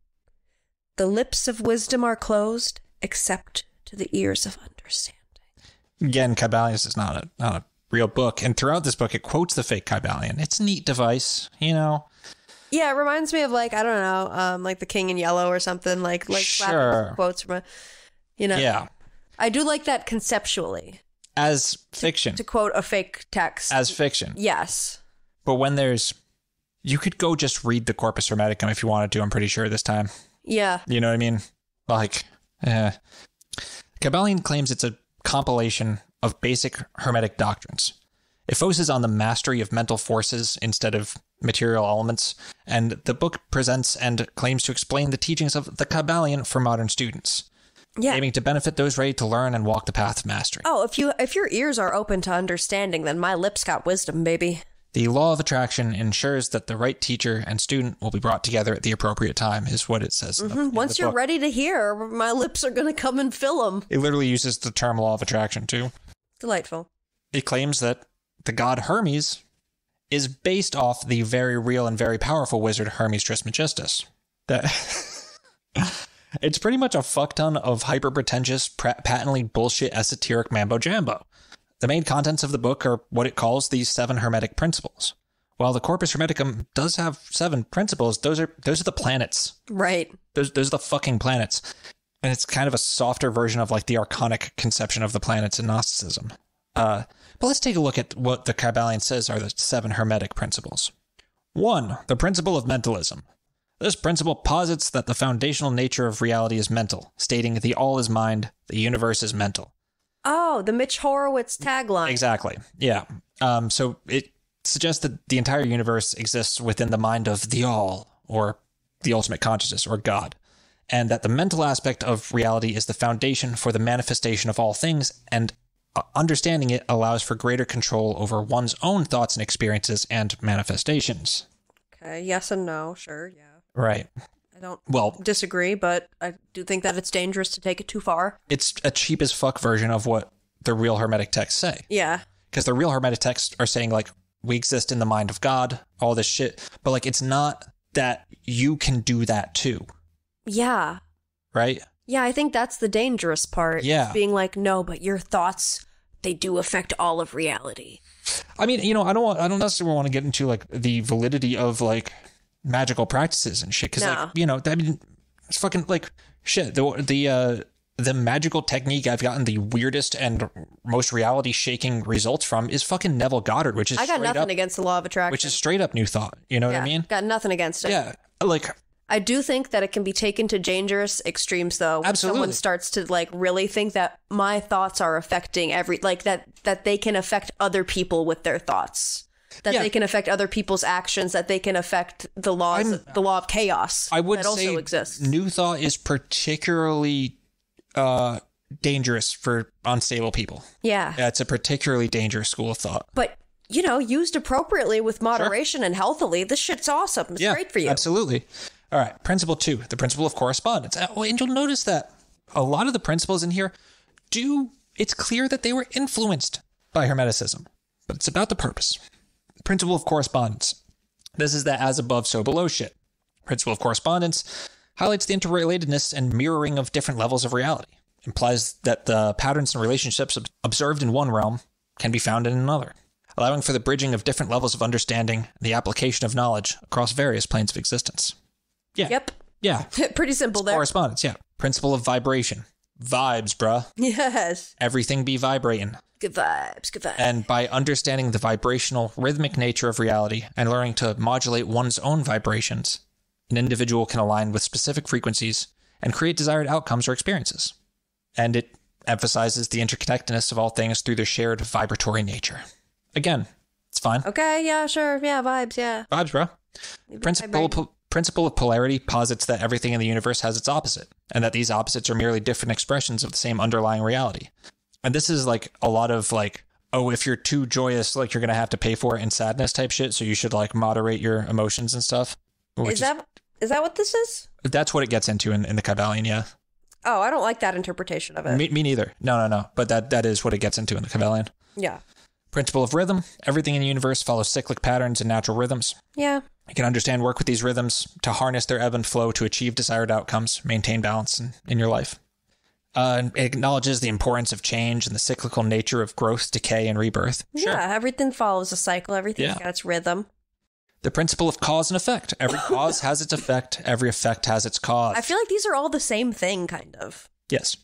The lips of wisdom are closed, except to the ears of understanding. Again, Kybalion is not a real book, and throughout this book, it quotes the fake Kybalion. It's a neat device, you know. Yeah, it reminds me of like I don't know, like The King in Yellow or something, like sure. Quotes from a, you know. Yeah, I do like that conceptually as fiction to quote a fake text as fiction. Yes, but when you could go just read the Corpus Hermeticum if you wanted to. I'm pretty sure this time. Yeah, you know what I mean. Like, Kybalion claims it's a compilation of basic Hermetic doctrines. It focuses on the mastery of mental forces instead of material elements, and the book presents and claims to explain the teachings of the Kybalion for modern students, aiming to benefit those ready to learn and walk the path of mastery. Oh, if your ears are open to understanding, then my lips got wisdom, baby. The law of attraction ensures that the right teacher and student will be brought together at the appropriate time, is what it says. Once you're ready to hear, my lips are going to come and fill them. It literally uses the term law of attraction, too. Delightful. It claims that the god Hermes is based off the very real and very powerful wizard Hermes Trismegistus. It's pretty much a fuck ton of hyper-pretentious, patently bullshit esoteric mambo-jambo. The main contents of the book are what it calls the 7 Hermetic principles. While the Corpus Hermeticum does have 7 principles, those are the planets. Right. Those are the fucking planets. And it's kind of a softer version of like the archonic conception of the planets in Gnosticism. But let's take a look at what the Kybalion says are the 7 Hermetic principles. 1. The principle of mentalism. This principle posits that the foundational nature of reality is mental, stating the all is mind, the universe is mental. Oh, the Mitch Horowitz tagline. Exactly. Yeah. So it suggests that the entire universe exists within the mind of the all, or the ultimate consciousness, or God, and that the mental aspect of reality is the foundation for the manifestation of all things, and understanding it allows for greater control over one's own thoughts and experiences and manifestations. Okay, yes and no, sure, yeah. Right. I don't disagree, but I do think that it's dangerous to take it too far. It's a cheap as fuck version of what the real Hermetic texts say. Yeah. Because the real Hermetic texts are saying, like, we exist in the mind of God, all this shit. But, like, it's not that you can do that too. Yeah. Right? Yeah, I think that's the dangerous part. Yeah. Being like, no, but your thoughts, they do affect all of reality. I mean, you know, I don't necessarily want to get into, like, the validity of, like, magical practices and shit. Because, like, you know, I mean, it's fucking, like, shit. The magical technique I've gotten the weirdest and most reality-shaking results from is fucking Neville Goddard, which is I got nothing against the law of attraction. Which is straight up New Thought. You know what I mean? Got nothing against it. Yeah. Like, I do think that it can be taken to dangerous extremes, though. When absolutely. someone starts to, like, really think that my thoughts are affecting that they can affect other people with their thoughts. That they can affect other people's actions, that they can affect the law of chaos. I would that say also exists. New Thought is particularly dangerous for unstable people. Yeah. It's a particularly dangerous school of thought. But, you know, used appropriately with moderation and healthily, this shit's awesome. It's great for you. Absolutely. All right. Principle 2, the principle of correspondence. And you'll notice that a lot of the principles in here it's clear that they were influenced by Hermeticism, but it's about the purpose. The principle of correspondence. This is the as above, so below shit. Principle of correspondence highlights the interrelatedness and mirroring of different levels of reality. Implies that the patterns and relationships observed in one realm can be found in another, allowing for the bridging of different levels of understanding and the application of knowledge across various planes of existence. Yeah. Yep. Yeah. Pretty simple there. Correspondence, yeah. Principle of vibration. Vibes, bruh. Yes. Everything be vibrating. Good vibes, good vibes. And by understanding the vibrational, rhythmic nature of reality and learning to modulate one's own vibrations, an individual can align with specific frequencies and create desired outcomes or experiences. And it emphasizes the interconnectedness of all things through their shared vibratory nature. Again, it's fine. Okay, yeah, sure. Yeah, vibes, yeah. Vibes, bro. Principle of polarity posits that everything in the universe has its opposite, and that these opposites are merely different expressions of the same underlying reality. And this is like a lot of like, oh, if you're too joyous, like you're going to have to pay for it in sadness type shit, so you should like moderate your emotions and stuff. Is that what this is? That's what it gets into in the Kybalion, yeah. Oh, I don't like that interpretation of it. Me neither. No. But that is what it gets into in the Kybalion. Yeah. Principle of rhythm. Everything in the universe follows cyclic patterns and natural rhythms. Yeah. You can understand, work with these rhythms to harness their ebb and flow to achieve desired outcomes, maintain balance in your life. It acknowledges the importance of change and the cyclical nature of growth, decay, and rebirth. Sure. Yeah, everything follows a cycle. Everything's got its rhythm. The principle of cause and effect. Every cause has its effect. Every effect has its cause. I feel like these are all the same thing, kind of. Yes,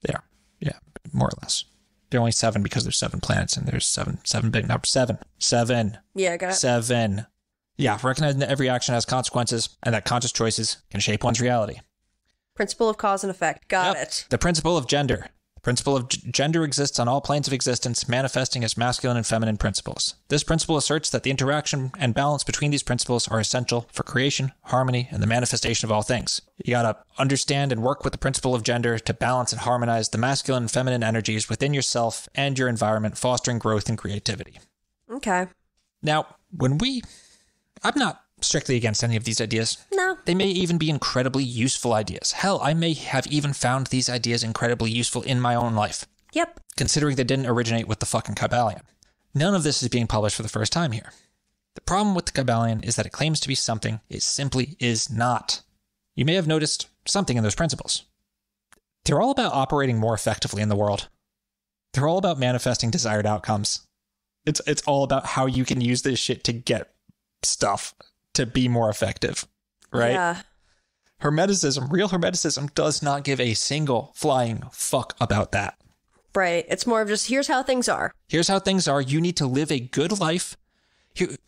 they are. Yeah, more or less. They're only 7 because there's 7 planets and there's 7 big numbers. 7. Yeah, got it. 7. Yeah, recognizing that every action has consequences and that conscious choices can shape one's reality. Principle of cause and effect. Got it. The principle of gender. The principle of gender exists on all planes of existence, manifesting as masculine and feminine principles. This principle asserts that the interaction and balance between these principles are essential for creation, harmony, and the manifestation of all things. You gotta understand and work with the principle of gender to balance and harmonize the masculine and feminine energies within yourself and your environment, fostering growth and creativity. Okay. Now, I'm not strictly against any of these ideas. No. They may even be incredibly useful ideas. Hell, I may have even found these ideas incredibly useful in my own life. Yep. Considering they didn't originate with the fucking Kybalion. None of this is being published for the first time here. The problem with the Kybalion is that it claims to be something it simply is not. You may have noticed something in those principles. They're all about operating more effectively in the world. They're all about manifesting desired outcomes. It's all about how you can use this shit to get stuff to be more effective, right? Yeah. Hermeticism, real Hermeticism, does not give a single flying fuck about that. Right. It's more of just, here's how things are. Here's how things are. You need to live a good life.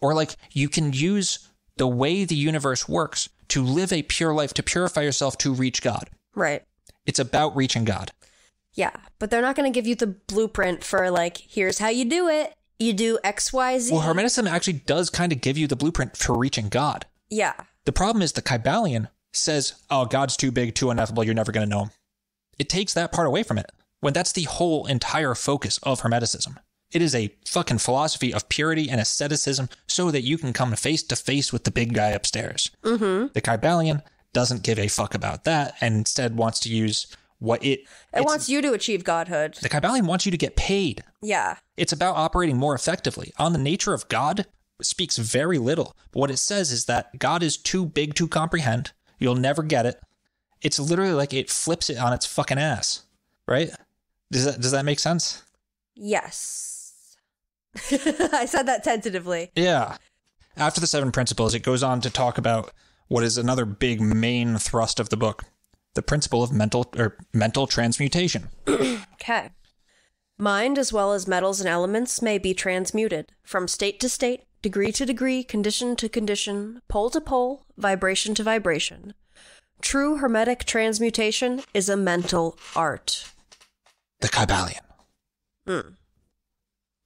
Or like, you can use the way the universe works to live a pure life, to purify yourself, to reach God. Right. It's about reaching God. Yeah. But they're not going to give you the blueprint for like, here's how you do it. You do X, Y, Z. Well, Hermeticism actually does kind of give you the blueprint for reaching God. Yeah. The problem is the Kybalion says, oh, God's too big, too ineffable, you're never going to know him. It takes that part away from it. when that's the whole entire focus of Hermeticism. It is a fucking philosophy of purity and asceticism so that you can come face to face with the big guy upstairs. Mm-hmm. The Kybalion doesn't give a fuck about that and instead wants to use what it wants you to achieve godhood. The Kybalion wants you to get paid. Yeah. It's about operating more effectively. On the nature of God, it speaks very little. But what it says is that God is too big to comprehend. You'll never get it. It's literally like it flips it on its fucking ass. Right? Does that make sense? Yes. I said that tentatively. Yeah. After the 7 principles, it goes on to talk about what is another big main thrust of the book, the principle of mental transmutation. Okay. Mind, as well as metals and elements, may be transmuted from state to state, degree to degree, condition to condition, pole to pole, vibration to vibration. True hermetic transmutation is a mental art. The Kybalion.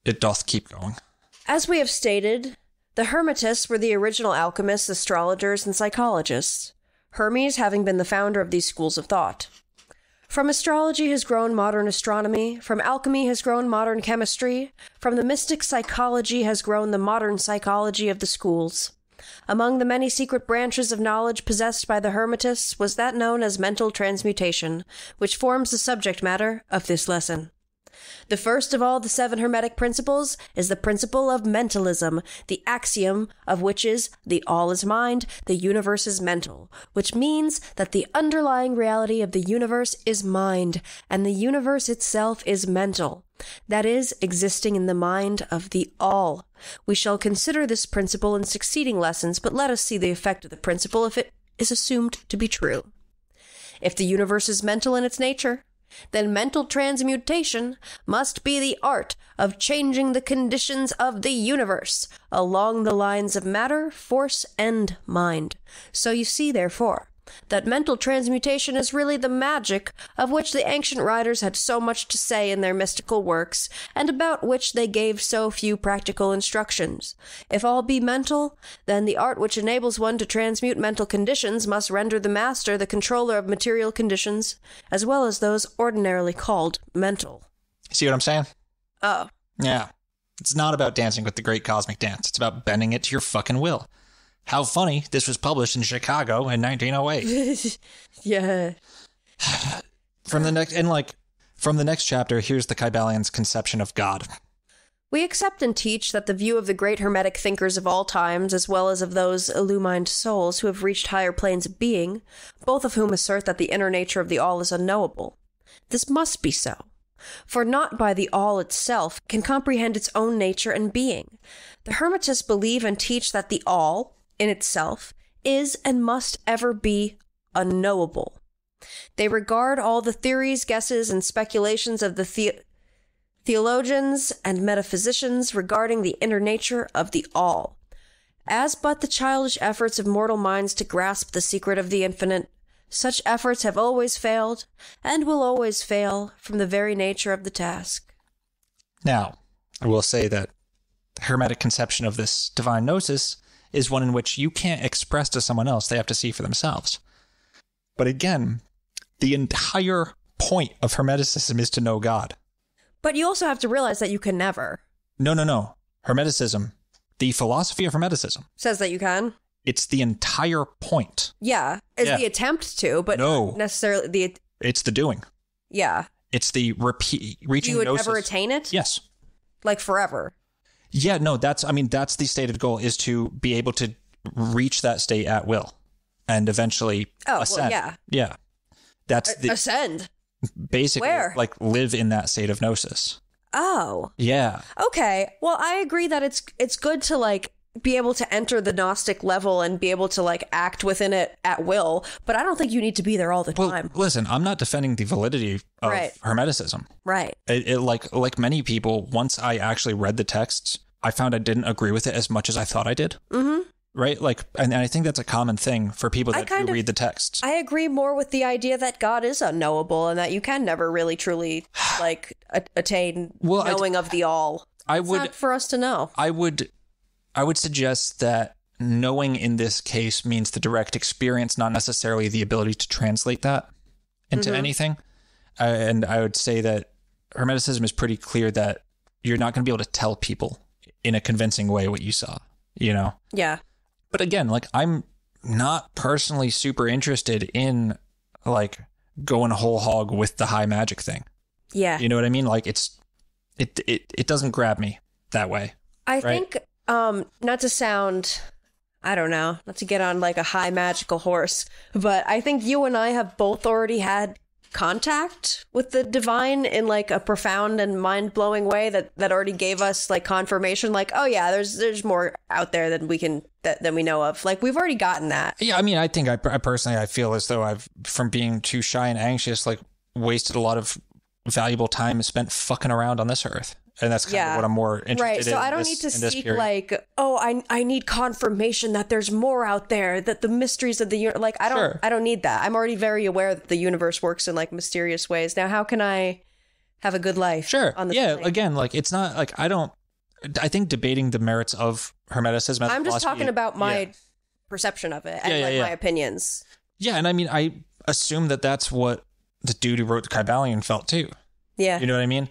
It doth keep going. As we have stated, the Hermetists were the original alchemists, astrologers, and psychologists, Hermes having been the founder of these schools of thought. From astrology has grown modern astronomy, from alchemy has grown modern chemistry, from the mystic psychology has grown the modern psychology of the schools. Among the many secret branches of knowledge possessed by the Hermetists was that known as mental transmutation, which forms the subject matter of this lesson. The first of all the 7 Hermetic principles is the principle of mentalism, the axiom of which is the all is mind, the universe is mental, which means that the underlying reality of the universe is mind, and the universe itself is mental, that is, existing in the mind of the all. We shall consider this principle in succeeding lessons, but let us see the effect of the principle if it is assumed to be true. If the universe is mental in its nature, then mental transmutation must be the art of changing the conditions of the universe along the lines of matter, force, and mind. So you see, therefore, that mental transmutation is really the magic of which the ancient writers had so much to say in their mystical works, and about which they gave so few practical instructions. If all be mental, then the art which enables one to transmute mental conditions must render the master the controller of material conditions, as well as those ordinarily called mental. See what I'm saying? Oh. Yeah. It's not about dancing with the great cosmic dance. It's about bending it to your fucking will. How funny, this was published in Chicago in 1908. Yeah. From the next chapter, here's the Kybalion's conception of God. We accept and teach that the view of the great Hermetic thinkers of all times, as well as of those illumined souls who have reached higher planes of being, both of whom assert that the inner nature of the all is unknowable. This must be so. For not by the all itself can comprehend its own nature and being. The Hermetists believe and teach that the all, in itself, is and must ever be unknowable. They regard all the theories, guesses, and speculations of the theologians and metaphysicians regarding the inner nature of the all as but the childish efforts of mortal minds to grasp the secret of the infinite. Such efforts have always failed, and will always fail, from the very nature of the task. Now, I will say that the Hermetic conception of this divine gnosis is one in which you can't express to someone else, they have to see for themselves. But again, the entire point of Hermeticism is to know God. But you also have to realize that you can never. No. Hermeticism, the philosophy of Hermeticism, says that you can. It's the entire point. Yeah, it's the attempt to, but not necessarily the... It's the doing. Yeah. It's the reaching you would gnosis. ever attain it? Yes. Like forever? Yeah, no, that's the stated goal, is to be able to reach that state at will and eventually ascend. Well, yeah. Yeah. That's ascend? Basically, Where? like live in that state of gnosis. Oh. Yeah. Okay. Well, I agree that it's good to like be able to enter the Gnostic level and be able to like act within it at will, but I don't think you need to be there all the time. Listen, I'm not defending the validity of Hermeticism. Right. It like many people, once I actually read the texts, I found I didn't agree with it as much as I thought I did. Mm-hmm. Right? Like, and I think that's a common thing for people that do read the texts. I agree more with the idea that God is unknowable and that you can never really truly like attain knowing of the all. It's not for us to know. I would suggest that knowing in this case means the direct experience, not necessarily the ability to translate that into anything. And I would say that Hermeticism is pretty clear that you're not going to be able to tell people in a convincing way what you saw, you know? Yeah. But again, like, I'm not personally super interested in, like, going whole hog with the high magic thing. Yeah. You know what I mean? Like, it doesn't grab me that way. I think, not to sound, I don't know, not to get on like a high magical horse, but I think you and I have both already had contact with the divine in like a profound and mind-blowing way that already gave us like confirmation, like, oh yeah, there's more out there than we know of. Like, we've already gotten that. Yeah, I mean, I think I personally, I feel as though I've, from being too shy and anxious, like, wasted a lot of valuable time spent fucking around on this earth. And that's kind of what I'm more interested in. Right, so I don't need to seek like, oh, I need confirmation that there's more out there, that the mysteries of the universe, like, I don't need that. I'm already very aware that the universe works in like mysterious ways. Now, how can I have a good life? On this plane? Again, like, it's not like, I think debating the merits of Hermeticism as I'm just talking about my perception of it and my opinions. Yeah, and I mean, I assume that that's what the dude who wrote the Kybalion felt too. Yeah. You know what I mean?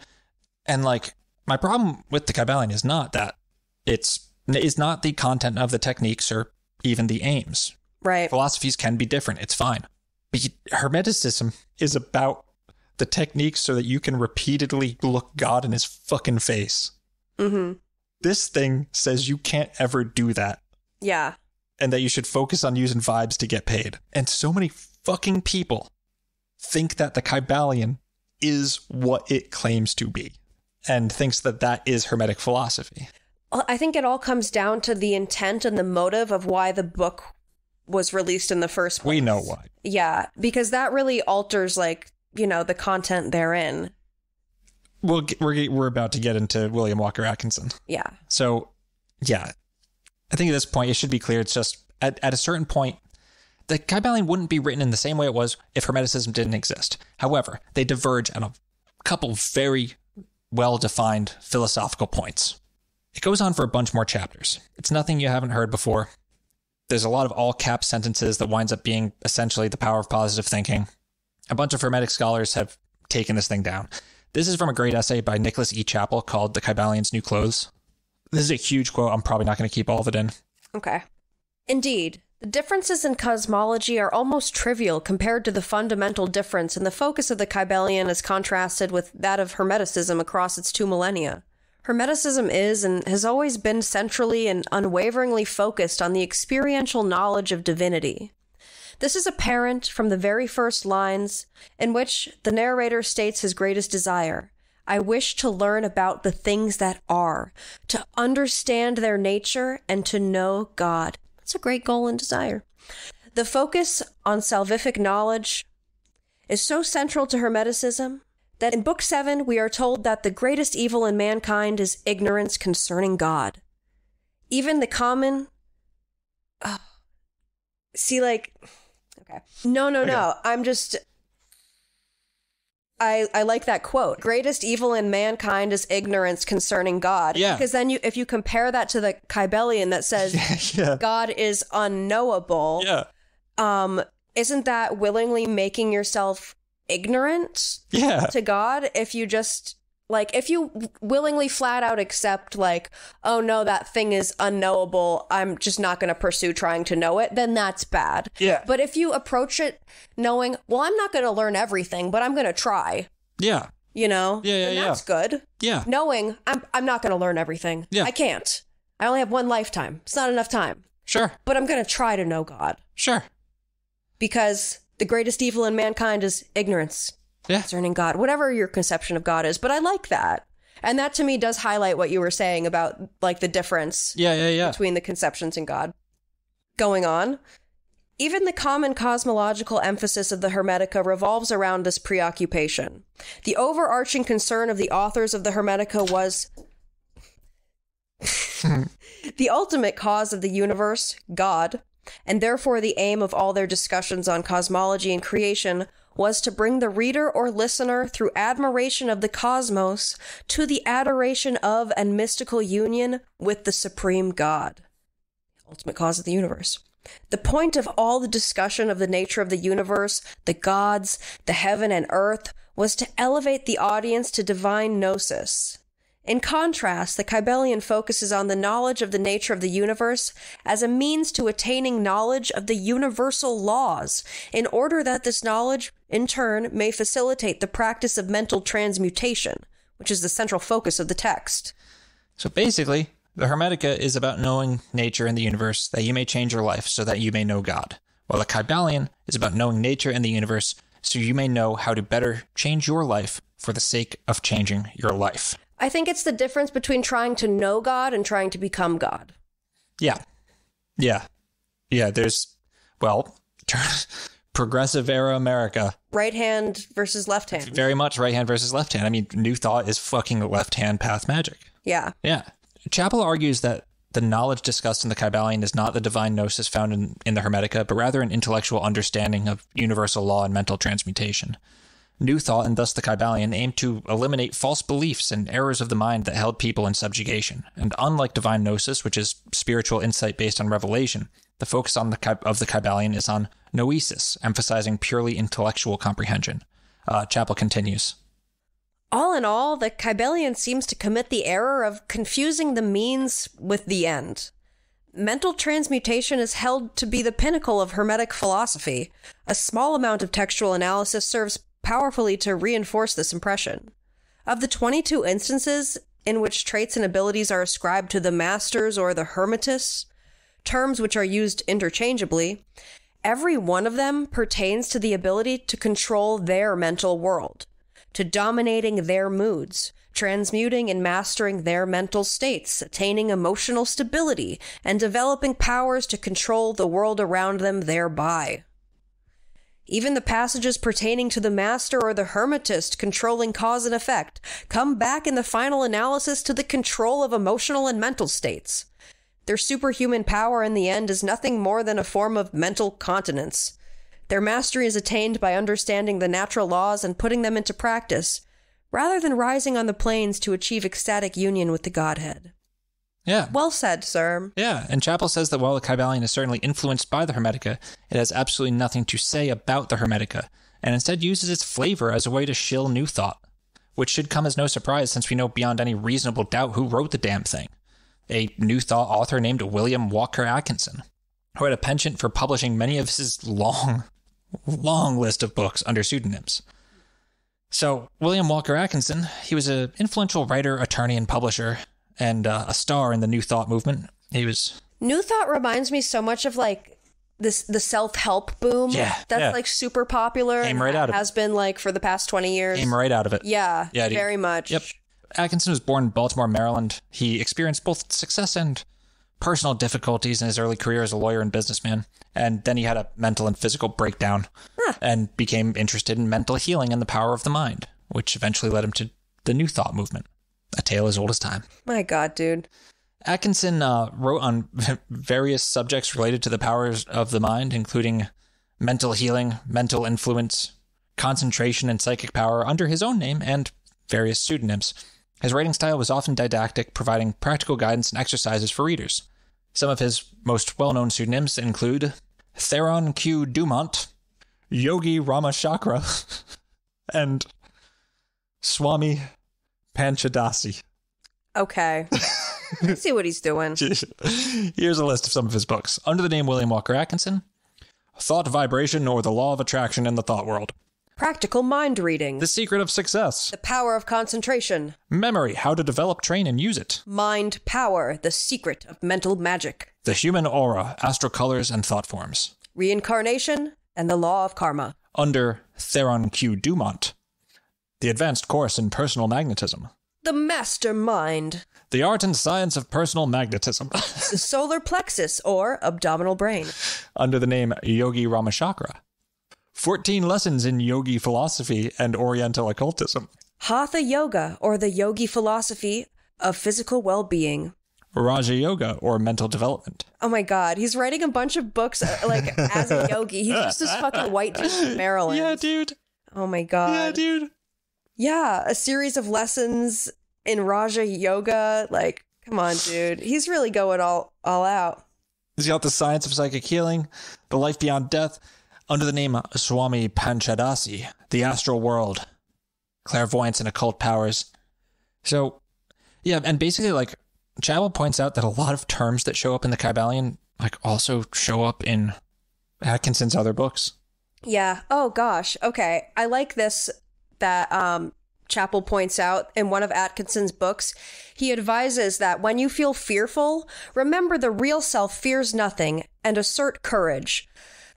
And like, my problem with the Kybalion is not that it's not the content of the techniques or even the aims. Right. Philosophies can be different. It's fine. But Hermeticism is about the techniques so that you can repeatedly look God in his fucking face. Mm-hmm. This thing says you can't ever do that. Yeah. And that you should focus on using vibes to get paid. And so many fucking people think that the Kybalion is what it claims to be. And thinks that is Hermetic philosophy. I think it all comes down to the intent and the motive of why the book was released in the first place. We know why. Yeah, because that really alters, like, you know, the content therein. Well, we're about to get into William Walker Atkinson. Yeah. So, yeah. I think at this point, it should be clear. It's just, at a certain point, the Kybalion wouldn't be written in the same way it was if Hermeticism didn't exist. However, they diverge on a couple very well-defined philosophical points. It goes on for a bunch more chapters. It's nothing you haven't heard before. There's a lot of all-cap sentences that winds up being essentially the power of positive thinking. A bunch of Hermetic scholars have taken this thing down. This is from a great essay by Nicholas E. Chappell called The Kybalion's New Clothes. This is a huge quote. I'm probably not going to keep all of it in. Okay. Indeed, the differences in cosmology are almost trivial compared to the fundamental difference in the focus of the Kybalion as contrasted with that of Hermeticism across its 2 millennia. Hermeticism is and has always been centrally and unwaveringly focused on the experiential knowledge of divinity. This is apparent from the very first lines, in which the narrator states his greatest desire. I wish to learn about the things that are, to understand their nature, and to know God. It's a great goal and desire. The focus on salvific knowledge is so central to Hermeticism that in Book 7 we are told that the greatest evil in mankind is ignorance concerning God. Even the common... Okay. No. I'm just... I like that quote. Greatest evil in mankind is ignorance concerning God. Yeah. Because then if you compare that to the Kybalion that says God is unknowable, isn't that willingly making yourself ignorant to God? If you just, like, if you willingly flat out accept, like, oh no, that thing is unknowable, I'm just not going to pursue trying to know it, then that's bad. Yeah. But if you approach it knowing, well, I'm not going to learn everything, but I'm going to try. Yeah. You know? Yeah. That's good. Yeah. Knowing I'm not going to learn everything. Yeah. I can't. I only have one lifetime. It's not enough time. Sure. But I'm going to try to know God. Sure. Because the greatest evil in mankind is ignorance concerning God, whatever your conception of God is. But I like that. And that to me does highlight what you were saying about, like, the difference between the conceptions in God. Going on. Even the common cosmological emphasis of the Hermetica revolves around this preoccupation. The overarching concern of the authors of the Hermetica was the ultimate cause of the universe, God, and therefore the aim of all their discussions on cosmology and creation was to bring the reader or listener through admiration of the cosmos to the adoration of and mystical union with the supreme God, the ultimate cause of the universe. The point of all the discussion of the nature of the universe, the gods, the heaven and earth, was to elevate the audience to divine gnosis. In contrast, the Kybalion focuses on the knowledge of the nature of the universe as a means to attaining knowledge of the universal laws, in order that this knowledge, in turn, may facilitate the practice of mental transmutation, which is the central focus of the text. So basically, the Hermetica is about knowing nature and the universe, that you may change your life so that you may know God, while the Kybalion is about knowing nature and the universe so you may know how to better change your life for the sake of changing your life. I think it's the difference between trying to know God and trying to become God. Yeah. There's, progressive era America. Right hand versus left hand. Very much right hand versus left hand. I mean, New Thought is fucking left hand path magic. Yeah. Chappell argues that the knowledge discussed in the Kybalion is not the divine gnosis found in the Hermetica, but rather an intellectual understanding of universal law and mental transmutation. New Thought, and thus the Kybalion, aim to eliminate false beliefs and errors of the mind that held people in subjugation. And unlike divine gnosis, which is spiritual insight based on revelation, the focus of the Kybalion is on noesis, emphasizing purely intellectual comprehension. Chappell continues. All in all, the Kybalion seems to commit the error of confusing the means with the end. Mental transmutation is held to be the pinnacle of Hermetic philosophy. A small amount of textual analysis serves powerfully to reinforce this impression. Of the 22 instances in which traits and abilities are ascribed to the masters or the hermetists, terms which are used interchangeably, every one of them pertains to the ability to control their mental world, to dominating their moods, transmuting and mastering their mental states, attaining emotional stability, and developing powers to control the world around them thereby. Even the passages pertaining to the master or the hermetist controlling cause and effect come back in the final analysis to the control of emotional and mental states. Their superhuman power in the end is nothing more than a form of mental continence. Their mastery is attained by understanding the natural laws and putting them into practice, rather than rising on the plains to achieve ecstatic union with the Godhead. Yeah. Well said, sir. Yeah, and Chappell says that while the Kybalion is certainly influenced by the Hermetica, it has absolutely nothing to say about the Hermetica, and instead uses its flavor as a way to shill New Thought, which should come as no surprise since we know beyond any reasonable doubt who wrote the damn thing. A New Thought author named William Walker Atkinson, who had a penchant for publishing many of his long list of books under pseudonyms. So, William Walker Atkinson, he was an influential writer, attorney, and publisher, and a star in the New Thought movement. New Thought reminds me so much of the self-help boom. That's super popular. Came right out of it. Has been for the past 20 years. Came right out of it. Yeah, very much. Yep. Atkinson was born in Baltimore, Maryland. He experienced both success and personal difficulties in his early career as a lawyer and businessman. And then he had a mental and physical breakdown and became interested in mental healing and the power of the mind, which eventually led him to the New Thought movement. A tale as old as time. My God, dude. Atkinson wrote on various subjects related to the powers of the mind, including mental healing, mental influence, concentration, and psychic power under his own name and various pseudonyms. His writing style was often didactic, providing practical guidance and exercises for readers. Some of his most well-known pseudonyms include Theron Q. Dumont, Yogi Ramachakra, and Swami Panchadasi. Okay. I see what he's doing. Here's a list of some of his books. Under the name William Walker Atkinson, Thought Vibration or the Law of Attraction in the Thought World. Practical Mind Reading. The Secret of Success. The Power of Concentration. Memory, How to Develop, Train, and Use It. Mind Power, The Secret of Mental Magic. The Human Aura, Astral Colors and Thought Forms. Reincarnation and the Law of Karma. Under Theron Q. Dumont, The Advanced Course in Personal Magnetism. The Mastermind. The Art and Science of Personal Magnetism. The Solar Plexus or Abdominal Brain. Under the name Yogi Ramachakra. 14 Lessons in Yogi Philosophy and Oriental Occultism. Hatha Yoga or the Yogi Philosophy of Physical Well-Being. Raja Yoga or Mental Development. Oh my God, he's writing a bunch of books as a yogi. He's just this fucking white dude from Maryland. Yeah, dude. Oh my God. Yeah, dude. Yeah, a series of lessons in Raja Yoga. Come on, dude. He's really going all out. He's got The Science of Psychic Healing, The Life Beyond Death, under the name Swami Panchadasi, The Astral World, clairvoyance and occult powers. So, yeah, and basically, like, Chabot points out that a lot of terms that show up in the Kybalion, like, also show up in Atkinson's other books. Yeah. Oh, gosh. Okay. I like this that Chappell points out in one of Atkinson's books. He advises that when you feel fearful, remember the real self fears nothing and assert courage.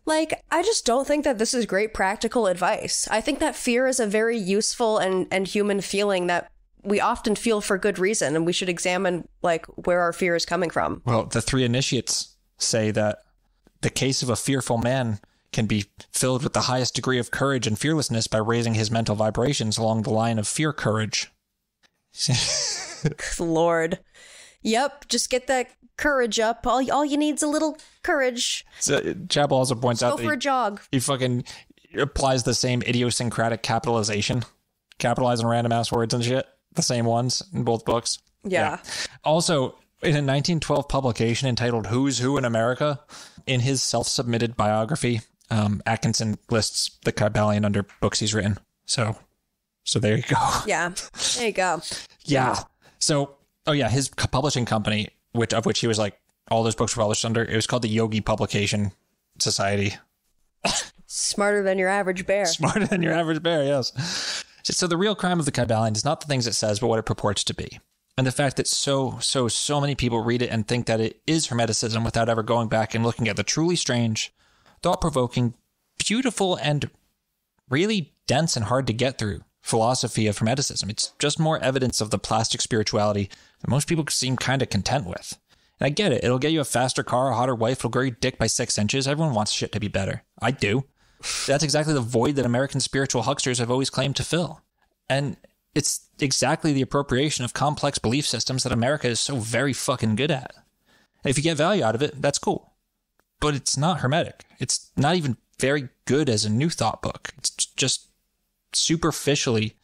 Like, I just don't think that this is great practical advice. I think that fear is a very useful and human feeling that we often feel for good reason, and we should examine, like, where our fear is coming from. Well, the three initiates say that the case of a fearful man can be filled with the highest degree of courage and fearlessness by raising his mental vibrations along the line of fear-courage. Lord. Yep, just get that courage up. All you need's a little courage. So, Chapel also points out Go for a jog. He fucking applies the same idiosyncratic capitalization. Capitalizing random ass words and shit. The same ones in both books. Yeah. Also, in a 1912 publication entitled Who's Who in America, in his self-submitted biography, Atkinson lists the Kybalion under books he's written. So there you go. Yeah, there you go. Yeah. So, his publishing company, of which he was like, all those books were published under, it was called the Yogi Publication Society. Smarter than your average bear. Smarter than your average bear, yes. So the real crime of the Kybalion is not the things it says, but what it purports to be. And the fact that so many people read it and think that it is Hermeticism without ever going back and looking at the truly strange, thought-provoking, beautiful, and really dense and hard to get through philosophy of Hermeticism. It's just more evidence of the plastic spirituality that most people seem kind of content with. And I get it. It'll get you a faster car, a hotter wife, it'll grow your dick by 6 inches. Everyone wants shit to be better. I do. That's exactly the void that American spiritual hucksters have always claimed to fill. And it's exactly the appropriation of complex belief systems that America is so very fucking good at. And if you get value out of it, that's cool. But it's not Hermetic. It's not even very good as a new thought book. It's just superficially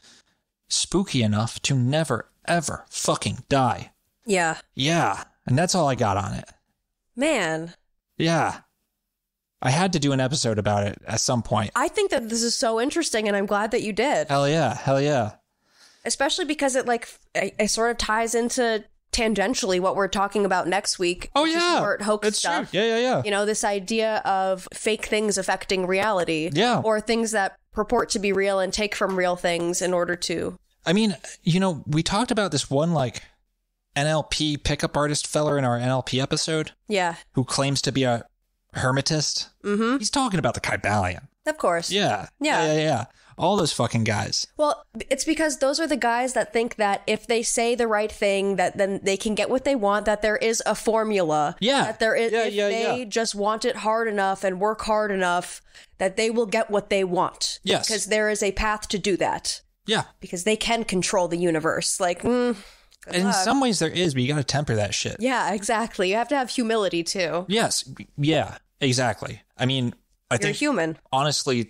spooky enough to never, ever fucking die. Yeah. Yeah. And that's all I got on it. Man. Yeah. I had to do an episode about it at some point. I think that this is so interesting, and I'm glad that you did. Hell yeah. Hell yeah. Especially because it sort of ties into tangentially what we're talking about next week. Oh, yeah. More hoax it's stuff. True. Yeah. You know, this idea of fake things affecting reality. Yeah. Or things that purport to be real and take from real things in order to. I mean, you know, we talked about this one, like, NLP pickup artist feller in our NLP episode. Yeah. Who claims to be a hermetist. Mm-hmm. He's talking about the Kybalion. Of course. Yeah. All those fucking guys. Well, it's because those are the guys that think that if they say the right thing, that then they can get what they want, that there is a formula. Yeah. That there is, if they just want it hard enough and work hard enough, that they will get what they want. Yes. Because there is a path to do that. Yeah. Because they can control the universe. Like, in some ways there is, but you got to temper that shit. Yeah, exactly. You have to have humility too. Yes. Yeah, exactly. I mean, I think human. Honestly,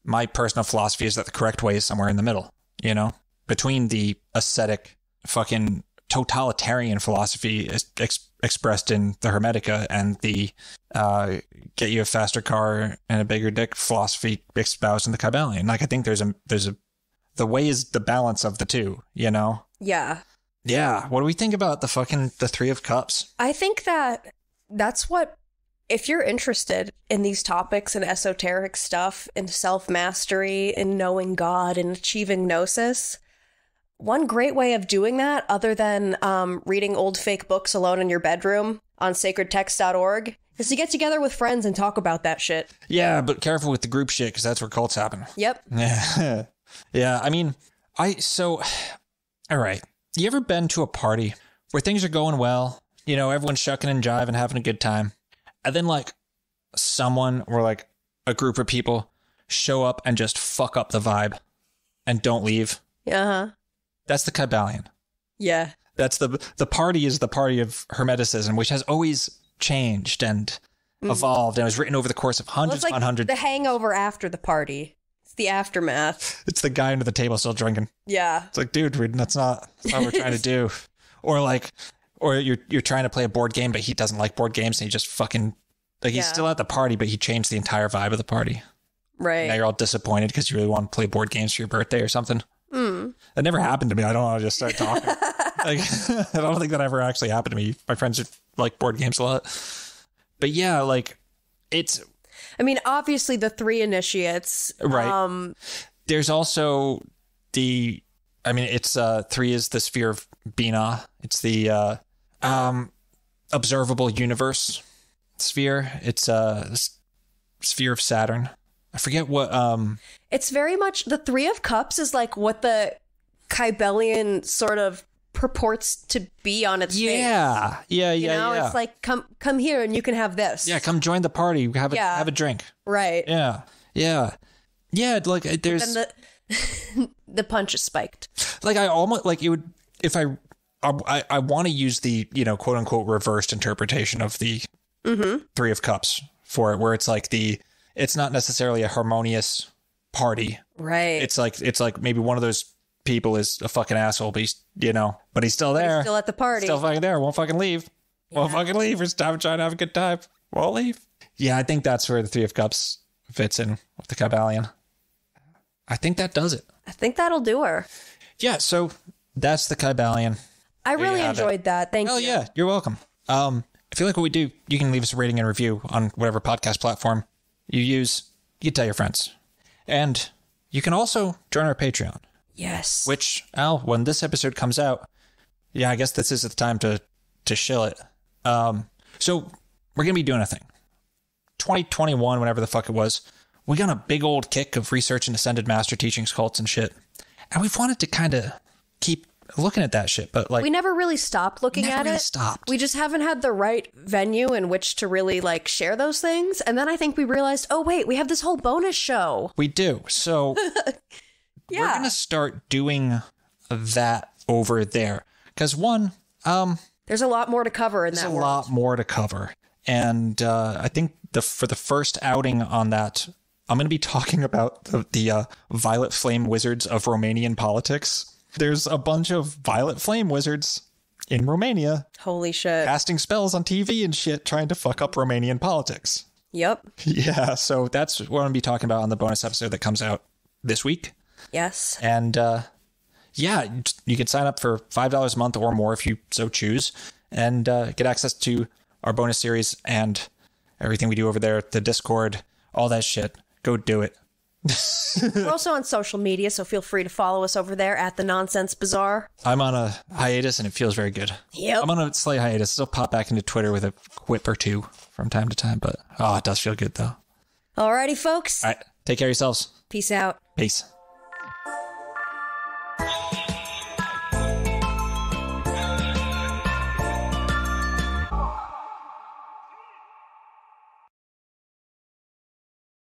my personal philosophy is that the correct way is somewhere in the middle, you know, between the ascetic fucking totalitarian philosophy expressed in the Hermetica and the get you a faster car and a bigger dick philosophy espoused in the Kybalion. Like, I think the way is the balance of the two, you know? Yeah. Yeah. What do we think about the Three of Cups? I think that's what, if you're interested in these topics and esoteric stuff and self-mastery and knowing God and achieving gnosis, one great way of doing that, other than reading old fake books alone in your bedroom on sacredtext.org, is to get together with friends and talk about that shit. Yeah, but careful with the group shit, because that's where cults happen. Yep. Yeah. Yeah, I mean, all right. You ever been to a party where things are going well, you know, everyone's shucking and jiving, having a good time, and then, like, someone or, like, a group of people show up and just fuck up the vibe and don't leave? Uh-huh. That's the Kybalion. Yeah. That's the party is the party of Hermeticism, which has always changed and evolved and was written over the course of hundreds upon hundreds. The hangover after the party. It's the aftermath. It's the guy under the table still drinking. Yeah. It's like, dude, that's not what we're trying to do. Or you're trying to play a board game, but he doesn't like board games, and he just fucking, like, he's still at the party, but he changed the entire vibe of the party. Right. Now you're all disappointed because you really want to play board games for your birthday or something. That never happened to me. I don't want to just start talking. Like, I don't think that ever actually happened to me. My friends like board games a lot. But yeah, like, it's... I mean, obviously the 3 initiates. Right. There's also the... I mean, it's 3 is the sphere of Binah. It's the observable universe sphere. It's the sphere of Saturn. I forget what... It's very much... The 3 of Cups is like what the Kybalion sort of purports to be on its face. Yeah. You know, it's like, come here and you can have this. Yeah, come join the party. Have a drink. Right. Yeah. Like, there's... But then the punch is spiked. Like, I almost... Like, it would... If I want to use the, you know, quote unquote reversed interpretation of the 3 of Cups for it, where it's like it's not necessarily a harmonious party. Right. It's like maybe one of those people is a fucking asshole, but he's still there. He's still at the party. Still fucking there. Won't fucking leave. Won't fucking leave. It's time trying to have a good time. Won't leave. Yeah, I think that's where the 3 of Cups fits in with the Kybalion. I think that does it. I think that'll do her. Yeah, so that's the Kybalion. I really enjoyed that. Thank you. Oh, yeah. You're welcome. If you like what we do, you can leave us a rating and review on whatever podcast platform you use. You can tell your friends. And you can also join our Patreon. Yes. Which, Al, when this episode comes out, yeah, I guess this is the time to shill it. So we're going to be doing a thing. 2021, whenever the fuck it was, we got a big old kick of researching ascended master teachings, cults, and shit. And we've wanted to kind of keep looking at that shit, but like... We never really stopped looking at it. Stopped. We just haven't had the right venue in which to really like share those things. And then I think we realized, oh wait, we have this whole bonus show. We do. So yeah. We're going to start doing that over there. Because one, there's a lot more to cover in that world. There's a lot more to cover. And I think for the first outing on that, I'm going to be talking about the Violet Flame Wizards of Romanian politics. There's a bunch of Violet Flame Wizards in Romania. Holy shit. Casting spells on TV and shit, trying to fuck up Romanian politics. Yep. Yeah, so that's what I'm going to be talking about on the bonus episode that comes out this week. Yes. And yeah, you can sign up for $5 a month or more if you so choose, and get access to our bonus series and everything we do over there, the Discord, all that shit. Go do it. We're also on social media, so feel free to follow us over there at The Nonsense Bazaar. I'm on a hiatus, and it feels very good. Yep. I'm on a slight hiatus. I'll pop back into Twitter with a quip or two from time to time, but it does feel good, though. Alrighty, folks. All right. Take care of yourselves. Peace out. Peace.